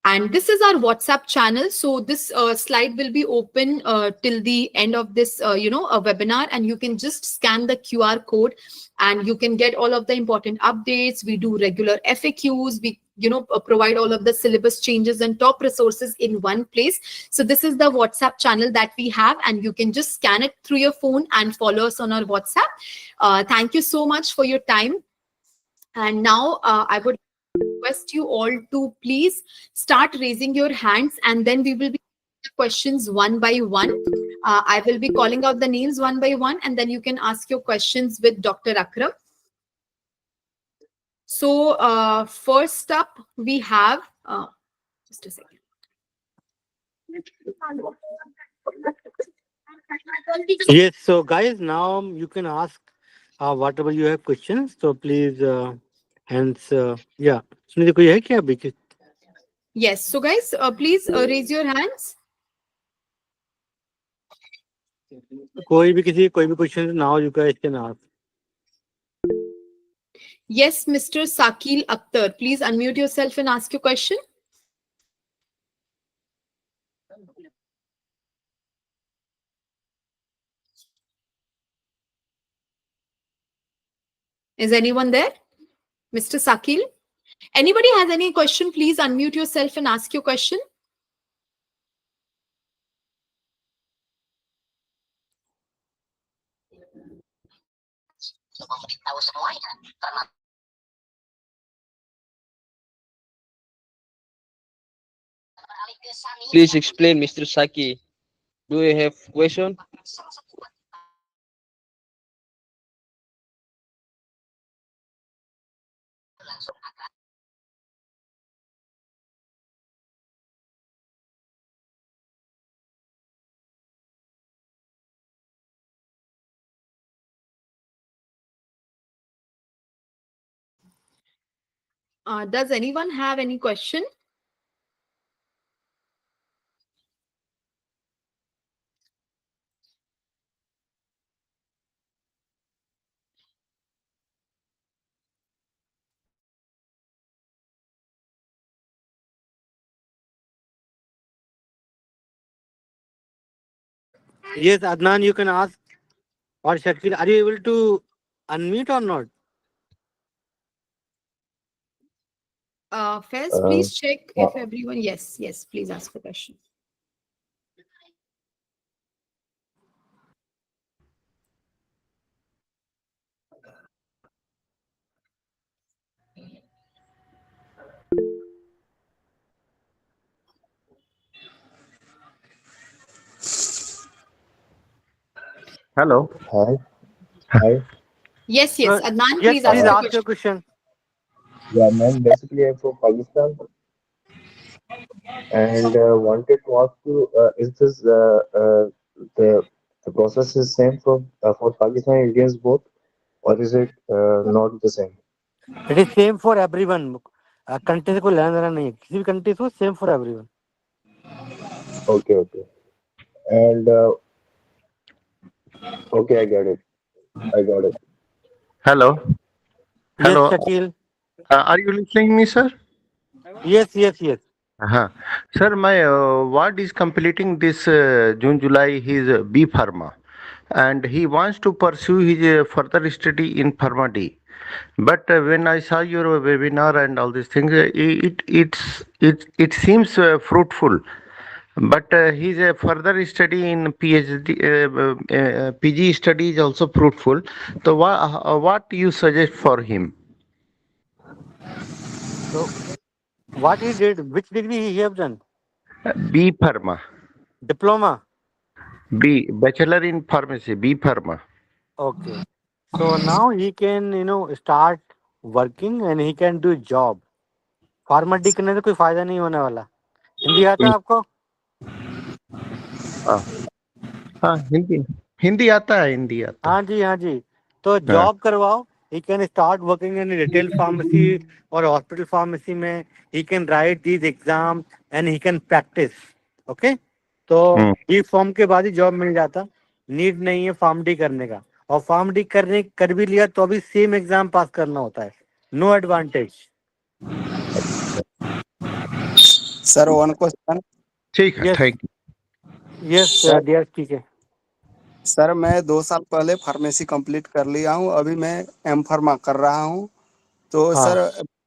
And this is our WhatsApp channel. So this slide will be open till the end of this, a webinar, and you can just scan the QR code and you can get all of the important updates. We do regular FAQs. We provide all of the syllabus changes and top resources in one place. So this is the WhatsApp channel that we have, and you can just scan it through your phone and follow us on our WhatsApp. Thank you so much for your time. And now I would request you all to please start raising your hands, and then we will be questions one by one. I will be calling out the names one by one, and then you can ask your questions with Dr. Akram. So first up, we have, just a second. Yes, so guys, now you can ask whatever you have questions. So please, hands, yeah. Sunil, कोई है क्या अभी? Yes, so guys, please raise your hands. कोई भी question, now you guys can ask. Yes, Mr. Sakil Akhtar, please unmute yourself and ask your question. Is anyone there? Mr. Sakil? Anybody has any question, please unmute yourself and ask your question. Please explain, Mr. Saki. Do you have question? Does anyone have any question? Yes, Adnan, you can ask. Or Shakil, are you able to unmute or not? Fez, please check if everyone. Yes, yes, please ask the question. Hello. Hi. Hi. Yes, yes, Adnan, Yes, please ask please the ask your question. question. Yeah, ma'am. Basically, I'm from Pakistan and wanted to ask you, is this the the process is same for Pakistan Indians both, or is it not the same? It is same for everyone. Country से कोई लेना देना नहीं है. किसी भी country से same for everyone. Okay, okay. And okay, I get it. I got it. Hello. Yes, Hello. Shakil. Are you listening me, sir? Yes, yes, yes. Uh-huh. Sir, my ward is completing this June, July, his B Pharma, and he wants to pursue his further study in Pharma D. But when I saw your webinar and all these things, it seems fruitful. But his further study in PhD, PG study is also fruitful. So, what you suggest for him? So, what he did, which degree he have done? B Pharma. Diploma. B Bachelor in Pharmacy. B Pharma. Okay. So now he can, start working and he can do job. Farmer D करने से कोई फायदा नहीं होने वाला. हिंदी आता है आपको? हाँ हाँ हिंदी हिंदी आता है हिंदी आता है. हाँ जी, हाँ जी. तो हाँ. जॉब करवाओ. He can start working in retail pharmacy or hospital pharmacy में. He can write these exams and he can practice. Okay? तो ई फॉर्म के बाद ही जॉब मिल जाता. नीड नहीं है फार्म डी करने का. और फार्म डी कर भी लिया तो अभी सेम एग्जाम पास करना होता है. No advantage. Sir one question. ठीक है. Yes, thank you. Yes sir dear, ठीक है. सर मैं 2 साल पहले फार्मेसी कंप्लीट कर लिया हूँ. अभी मैं एम फार्मा कर रहा हूँ. तो हाँ, सर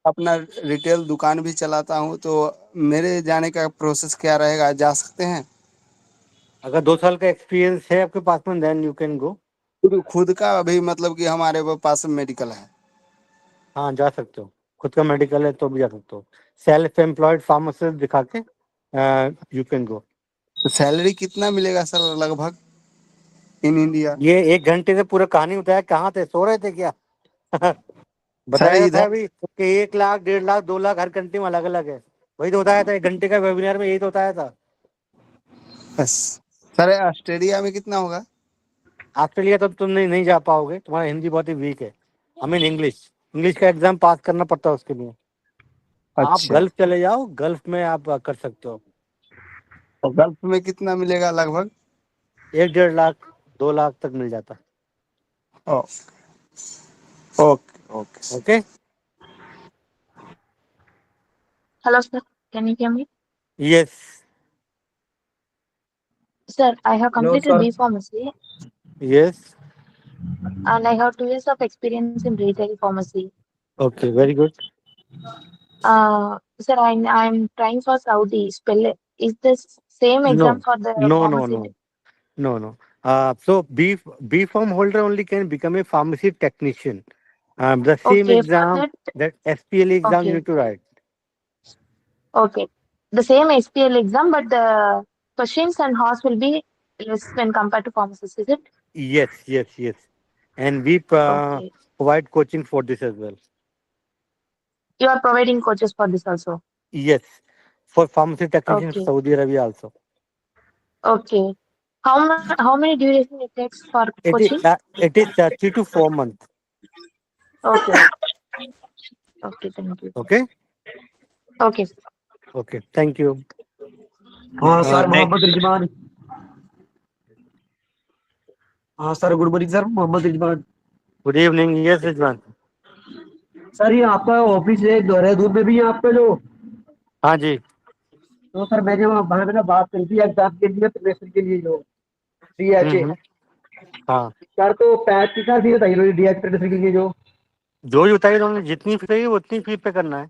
अपना रिटेल दुकान भी चलाता हूँ. तो मेरे जाने का प्रोसेस क्या रहेगा, जा सकते हैं? अगर 2 साल का एक्सपीरियंस है आपके पास में देन यू कैन गो. खुद का अभी मतलब कि हमारे पास मेडिकल है. हाँ, जा सकते हो. खुद का मेडिकल है तो भी जा सकते हो. सेल्फ एम्प्लॉयड फार्मासिस्ट दिखा के यू कैन गो. तो सैलरी कितना मिलेगा सर लगभग इन इंडिया? ये 1 घंटे से पूरा कहानी बताया. कहाँ थे, सो रहे थे क्या? सर बताया था इधर अभी कि 1 लाख, 1.5 लाख, 2 लाख हर कंट्री में अलग अलग है. वही तो बताया था 1 घंटे का वेबिनार में. यही तो बताया था. सर ऑस्ट्रेलिया में कितना होगा? ऑस्ट्रेलिया तो तुम नहीं जा पाओगे. तुम्हारा हिंदी बहुत ही वीक है. I mean English. इंग्लिश का एग्जाम पास करना पड़ता है उसके लिए. आप अच्छा. गल्फ चले जाओ. गल्फ में आप कर सकते हो. तो गल्फ में कितना मिलेगा लगभग? 1, 1.5 लाख, 2 लाख तक मिल जाता. Oh, okay okay. Okay. Hello, sir. Can you hear me? Yes. Sir, I have Hello, completed sir. B Pharmacy yes. and I have 2 years of experience in retail pharmacy. Okay, very good. Sir, I'm trying for Saudi. SPLE. Is this same no, exam for the no, no, pharmacy? No, no, no. So B form holder only can become a pharmacy technician. The same Okay, for exam, that, that SPLE exam you okay, need to write. okay. The same SPL exam, but the questions and horse will be less when compared to pharmacists, is it? Yes, yes, yes. And we Okay. provide coaching for this as well. You are providing coaches for this also. Yes, for pharmacy technician for Okay, Saudi Arabia also. okay. How many duration it takes for It is coaching? 3 to 4 months. Okay, okay, thank you. Okay, Okay. okay. Thank you. हाँ sir, Next. Mohammad Rizwan. हाँ sir, good morning sir. Mohammad Rizwan. Good evening. Yes, Rizwan. Sir ये आपका office है देहरादून में भी है आपका जो? हाँ जी. तो सर मैंने वहाँ पे ना बात करी थी एग्जाम के लिए, प्रिपरेशन के लिए जो. DHA। हाँ, सर तो 35,000 फीस बताइए DHA की जो जो बताइए उन्होंने, जितनी फीस है उतनी फीस पे करना है।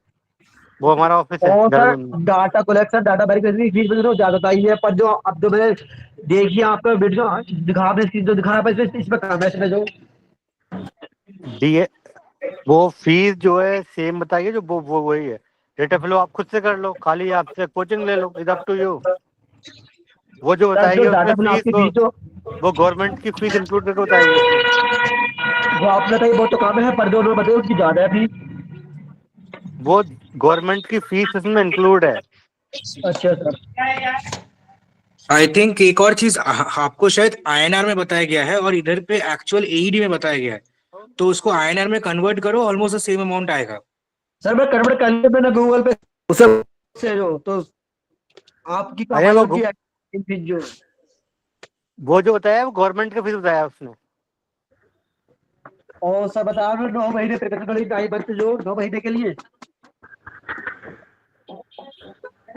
वो हमारा ऑफिस है और सर देहरादून में। डाटा कलेक्शन डाटा वेरिफिकेशन की फीस मुझे ज्यादा बताइए, पर जो अब जो मैंने देखिए आपका वीडियो दिखा, आपने जो दिखाया इस पे कम है इसमें जो डी वो फीस जो है सेम बताइए, जो वो वही है। डेटा फ्लो आप खुद से कर लो, खाली आपसे कोचिंग ले लो, इज अप टू यू। वो जो सर जो बताएगी उसमें डाटा फिर फीस आपकी फीस जो वो गवर्नमेंट की फीस इंक्लूड करके बताएगी उसमें। वो आपने बताइए बहुत तो कम है, पर जो उन्होंने बताया उसकी ज्यादा है फीस। वो गवर्नमेंट की फीस उसमें इंक्लूड है। अच्छा सर। आई थिंक एक और चीज आपको शायद INR में बताया गया है और इधर पे एक्चुअल AED में बताया गया है, तो उसको INR में कन्वर्ट करो, ऑलमोस्ट द सेम अमाउंट आएगा। सर मैं कन्वर्ट कर लिया मैंने गूगल पे उसे से जो तो आपकी अरे कमाई होगी फीस जो वो जो बताया वो गवर्नमेंट का फीस बताया उसने। और सर बता रहे 9 महीने प्रिपरेटरी बच्चे जो 9 महीने के लिए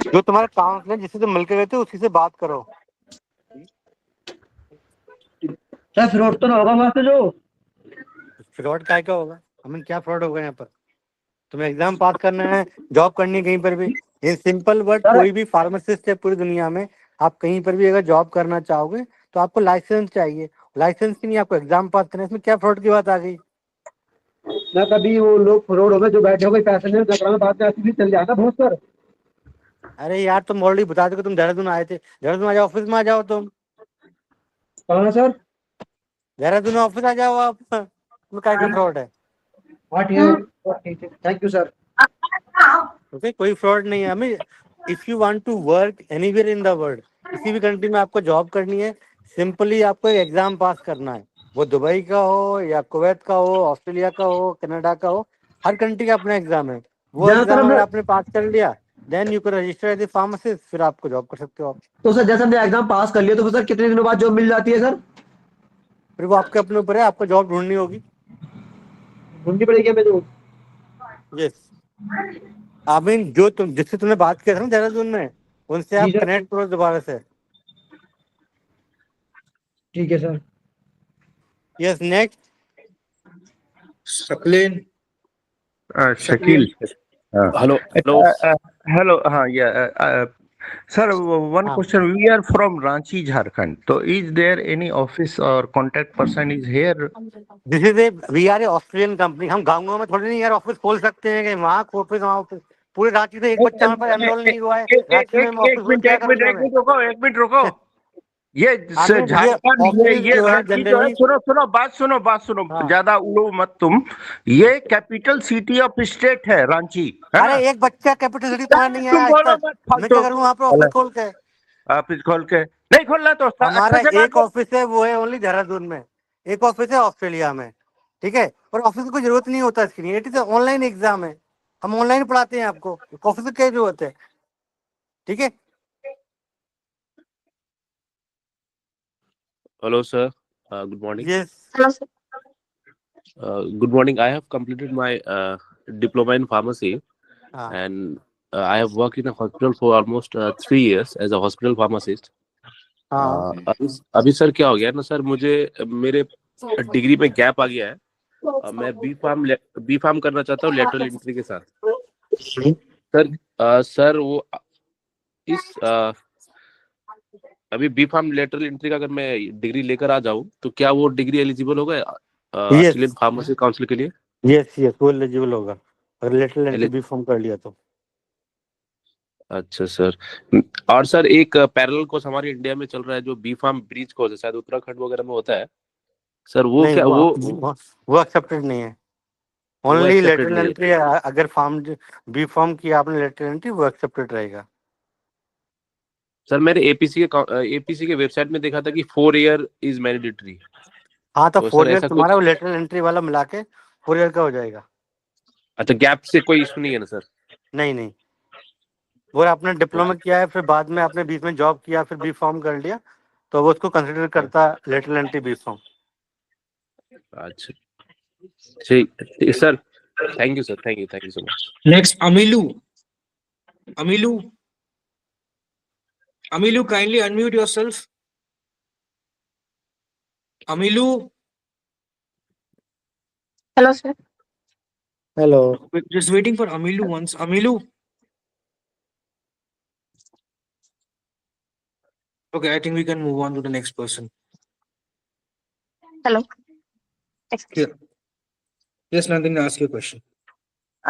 जो तुम्हारा काउंसलर जिससे तुम मिलकर गए थे उसी से बात करो। सर फ्रॉड तो ना होगा वहां से जो फ्रॉड काय का होगा, हमें क्या फ्रॉड होगा यहाँ पर? तुम्हें एग्जाम पास करना है, जॉब करनी है कहीं पर भी। इन सिंपल वर्ड, सर कोई भी फार्मासिस्ट है पूरी दुनिया में, आप कहीं पर भी अगर जॉब करना चाहोगे तो आपको लाइसेंस चाहिए। लाइसेंस की नहीं, आपको एग्जाम पास करना है। इसमें क्या फ्रॉड की बात आ गई? ना कभी वो लोग फ्रॉड हो गए जो बैठे हो गए पैसे नहीं में बात ऐसी भी चल जाना बहुत सर। अरे यार, तुम ऑलरेडी बता दो कि तुम देहरादून आए थे। देहरादून आ जाओ, ऑफिस में आ जाओ तुम। कहाँ सर? देहरादून ऑफिस आ जाओ आप। तुम्हें क्या फ्रॉड है? हाँ ठीक है थैंक यू सर। ओके, कोई फ्रॉड नहीं है हमें। If you want to work anywhere in the world, किसी भी कंट्री में आपको जॉब करनी है, सिंपली आपको एक एग्जाम पास करना है। वो दुबई का हो या कुवैत का हो, ऑस्ट्रेलिया का हो, कनाडा का हो, हर कंट्री का अपना एग्जाम है। वो जैसा सर एग्जाम अगर हमने आपने पास कर लिया, then you can register as a pharmacist, फिर आपको जॉब कर सकते हो आप। तो सर जैसे हमने एग्जाम पास कर लिया तो सर कितने दिनों बाद जॉब मिल जाती है सर? फिर वो आपके अपने ऊपर है, आपको जॉब ढूंढनी होगी। ढूंढनी पड़ेगी हमें जो यस, आई मीन जो तुम जिससे तुमने बात किया था ना देहरादून में, उनसे जी आप सर कनेक्ट करो दोबारा से। ठीक है sir. Yes, next. Saqlain Shakil. Hello, hello. Hello. Sir, one हाँ, question. We are from Ranchi, Jharkhand. So, is there any office or contact person is here? This is a we are a Australian company. हम गाँव में थोड़ी नहीं यार office खोल सकते हैं कि वहाँ ऑफिस वहाँ ऑफिस। पूरे रांची से एक बच्चा हमारे पास एनरोल नहीं हुआ है। रांची में मैं ऑफिस खोल क्या करूंगा मैं? एक मिनट रुको। ये हमें ये झारखंड, ऑफिस ये जो है रांची जो है, जनरली। सुनो बात सुनो, हाँ, ज्यादा उड़ो मत तुम। ये कैपिटल सिटी ऑफ स्टेट है रांची, है ना? अरे एक बच्चा कैपिटल सिटी तुम्हारा नहीं आया तुम आज बोलो तक। मत मैं क्या फालतू। करूँ वहाँ पर ऑफिस खोल के? ऑफिस खोल के नहीं खोलना तो अच्छा हमारा जगह एक दो। ऑफिस है, वो है ओनली देहरादून में। एक ऑफिस है ऑस्ट्रेलिया में, ठीक है। और ऑफिस की कोई जरूरत नहीं होता इसके लिए, इट इज ऑनलाइन एग्जाम है। हम ऑनलाइन पढ़ाते हैं आपको, ऑफिस की क्या जरूरत है? ठीक है। Hello, sir. Good morning. Yes. Hello, sir. Good morning. I have completed my diploma in pharmacy, हाँ, and I have worked in a hospital for almost 3 years as a hospital pharmacist. हाँ, अभी sir क्या हो गया ना sir, मुझे मेरे degree में गैप आ गया है। मैं बी फार्म करना चाहता हूँ लेटरल एंट्री के साथ। सर वो इस अभी बी फार्म लेटरल एंट्री का अगर मैं डिग्री लेकर आ जाऊँ तो क्या वो डिग्री एलिजिबल होगा यस, ऑस्ट्रेलियन फार्मेसी काउंसिल के लिए? यस, यस, वो एलिजिबल होगा अगर लेटरल एंट्री बी फॉर्म कर लिया तो। अच्छा सर। और सर एक पैरेलल कोर्स हमारे इंडिया में चल रहा है जो बी फार्म ब्रिज कोर्स है, शायद उत्तराखंड वगैरह में होता है सर। वो नहीं, क्या वो एक्सेप्टेड नहीं है। वो ओनली एक्सेप्टेड लेटरल नहीं है? एंट्री, अगर फॉर्म बी फॉर्म किया आपने लेटरल एंट्री, वो एक्सेप्टेड रहेगा। सर मैंने एपीसी के वेबसाइट में देखा था कि 4 ईयर इज मैंडेटरी। हाँ, तो तो सर 4 ईयर ऐसा तुम्हारा कुछ? वो लेटरल एंट्री वाला मिला के 4 ईयर का हो जाएगा। अच्छा, गैप से कोई इशू नहीं है ना सर? नहीं, नहीं, वो आपने डिप्लोमा किया है फिर बाद में आपने बीच में जॉब किया फिर बी फॉर्म कर लिया, तो वो उसको कंसिडर करता है लेटरल एंट्री बी फॉर्म। अच्छा ठीक sir, thank you sir, thank you so much. Next Amilu, kindly unmute yourself. Amilu, Hello, sir. Hello. we're just waiting for Amilu once. Amilu. Okay, I think we can move on to the next person. Hello. Here. Yes, Nandini, ask your question.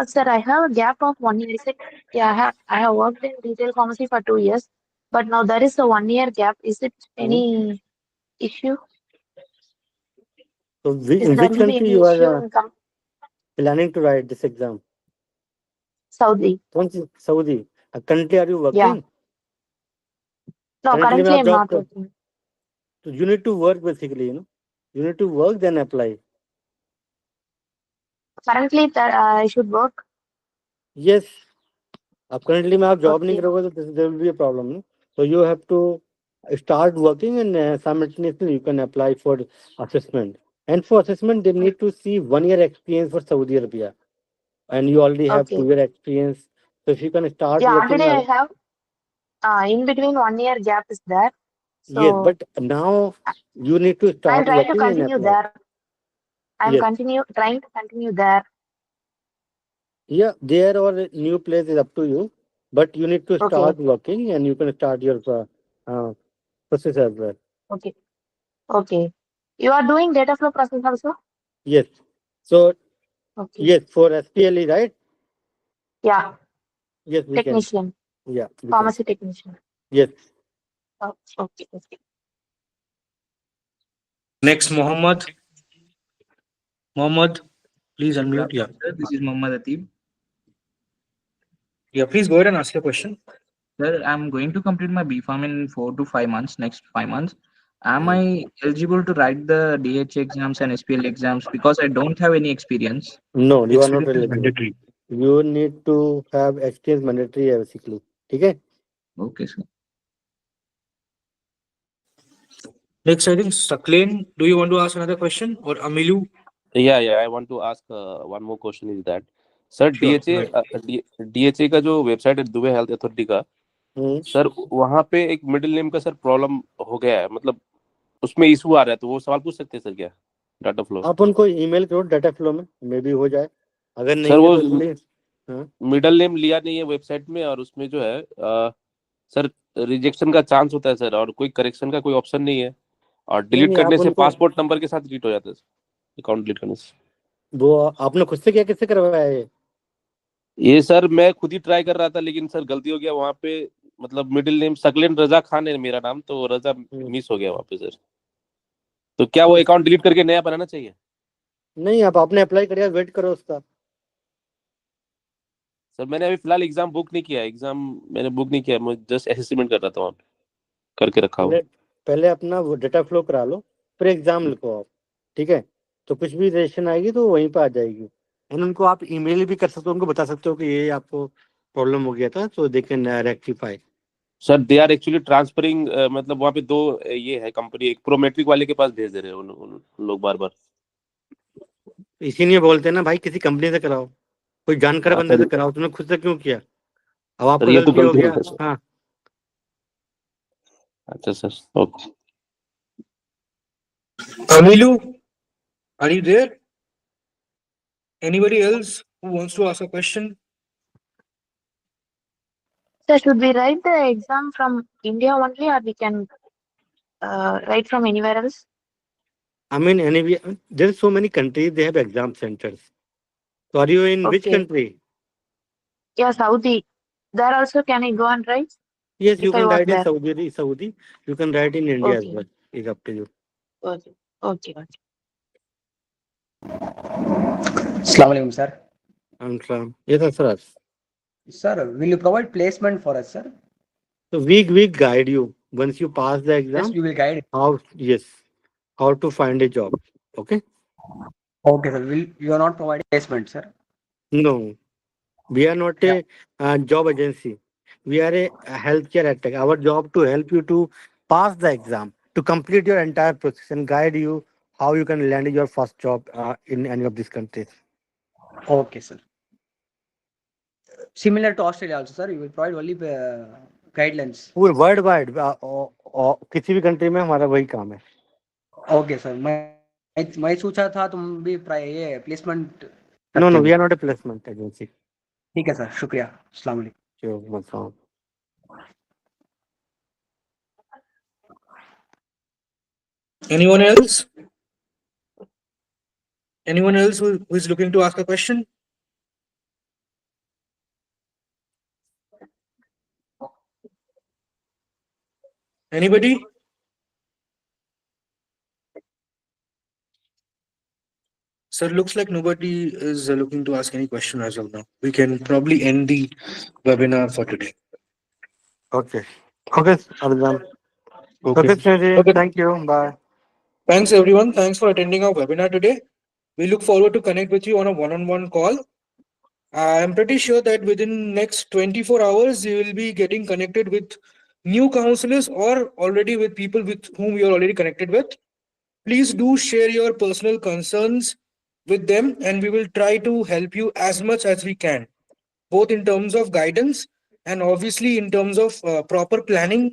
Sir, I have a gap of 1 year. Is it? Yeah, I have worked in retail pharmacy for 2 years, but now there is a 1 year gap. Is it any issue? So Is in there which will be country any you issue are in planning to write this exam? Saudi? Saudi. Currently, are you Yeah. working? No, Currently, currently आप I'm job not कर. working. So you need to work basically, You need to work then apply. Currently, I should work. Yes. अब currently में आप job नहीं Okay. करोगे तो there will be a problem, no? So you have to start working and simultaneously you can apply for assessment. And for assessment, they need to see 1 year experience for Saudi Arabia. And you already have Okay. 2 year experience. So if you can start Yeah, working. already I have. In between 1 year gap is there. So Yes, but now you need to I'm start trying to working and continue apply. there. I'm Yes. trying to continue there. Yeah, there or new place is up to you. But you need to Okay. start working and you can start your process as well. Okay. Okay. You are doing data flow process also? Yes. So, Okay. yes, for SPLE, right? Yeah. Yes, we can. Technician. Yeah, we can. Pharmacy technician. Yes. Oh, okay. Okay. Next, Mohammed. Mohammed, please Good unmute. Yeah. afternoon, sir. This is Mohammad Atib. Yeah, please go ahead and ask your question. Sir, I'm going to complete my B Farm in 4 to 5 months, next 5 months. Am I eligible to write the DH exams and SPL exams because I don't have any experience? No, you are not Experience is eligible. mandatory. You need to have experience mandatory basically. Okay? Okay, sir. Next, I think Saklin, do you want to ask another question or Amilu? Yeah, I want to ask one more question is that sir Sure. DHA का जो website है Dubai health authority का sir वहाँ पे एक middle name का sir problem हो गया है मतलब उसमें इशू आ रहा है तो वो सवाल पूछ सकते हैं सर क्या डाटा फ्लो आप उनको ईमेल करो डाटा फ्लो में मे भी हो जाए अगर सर नहीं वो है तो मिडिल नेम लिया नहीं है वेबसाइट में और उसमें जो है सर रिजेक्शन का चांस होता है सर और कोई करेक्शन का कोई ऑप्शन नहीं है और डिलीट करने से पासपोर्ट नंबर के साथ डिलीट हो जाता है अकाउंट डिलीट करने से वो आपने खुद से क्या किससे करवाया है ये सर मैं खुद ही ट्राई कर रहा था लेकिन सर गलती हो गया वहाँ पे मतलब मिडिल नेम सकलेन रजा खान है मेरा नाम तो रजा मिस हो गया वहाँ पे सर तो क्या वो अकाउंट डिलीट करके नया बनाना चाहिए नहीं आप आपने अप्लाई करिए वेट करो उसका सर मैंने अभी फिलहाल एग्जाम बुक नहीं किया एग्जाम मैंने बुक नहीं किया मैं जस्ट असेसमेंट कर रहा था वहाँ पे करके रखा हुआ पहले अपना वो डाटा फ्लो करा लो फिर एग्जाम लिखो आप ठीक है तो कुछ भी रजिस्ट्रेशन आएगी तो वहीं पर आ जाएगी एंड उनको आप ईमेल भी कर सकते हो उनको बता सकते हो कि ये आपको प्रॉब्लम हो गया था तो they can rectify sir they are actually transferring मतलब वहाँ पे 2 ये है कंपनी एक प्रोमेट्रिक वाले के पास भेज दे रहे हैं उन लोग बार बार इसीलिए बोलते हैं ना भाई किसी कंपनी से कराओ कोई जानकार बंदे से कराओ तुमने खुद से क्यों किया अब आपको ये तो गलती हो गलती गया है सर हाँ अच्छा sir okay Amilu, are you there? Anybody else who wants to ask a question? So should we write the exam from India only or we can write from anywhere else? I mean, there's so many countries, they have exam centers. So are you in which country? Yeah, Saudi. There also can I go and write? Yes, you if I can work write in there? Saudi. You can write in India as Okay. well. It's up to you. Okay. Assalamu alaikum, sir. Yes, sir. Sir, will you provide placement for us, sir? So we guide you once you pass the exam. Yes, you will guide. How to find a job. Okay. Okay, sir. You are not providing placement, sir? No, we are not a job agency. We are a healthcare tech. Our job to help you to pass the exam, to complete your entire process and guide you how you can land your first job in any of these countries. Okay, sir. Similar to Australia also, sir. You will provide only guidelines. World wide किसी भी country में हमारा वही काम है okay sir, मैं सोचा था तुम भी ये placement No, no, we are not a placement agency. ठीक है सर, शुक्रिया, अस्सलाम वालेकुम। Sure, no problem. Anyone else? Anyone else who is looking to ask a question? Anybody? Sir, looks like nobody is looking to ask any question as of now. We can probably end the webinar for today. Okay. Okay, Arjun. Okay. Okay, Srinji. Okay. Thank you. Bye. Thanks everyone. Thanks for attending our webinar today. We look forward to connect with you on a one-on-one call. I'm pretty sure that within next 24 hours, you will be getting connected with new counselors or already with people with whom you are already connected with. Please do share your personal concerns with them and we will try to help you as much as we can, both in terms of guidance and obviously in terms of proper planning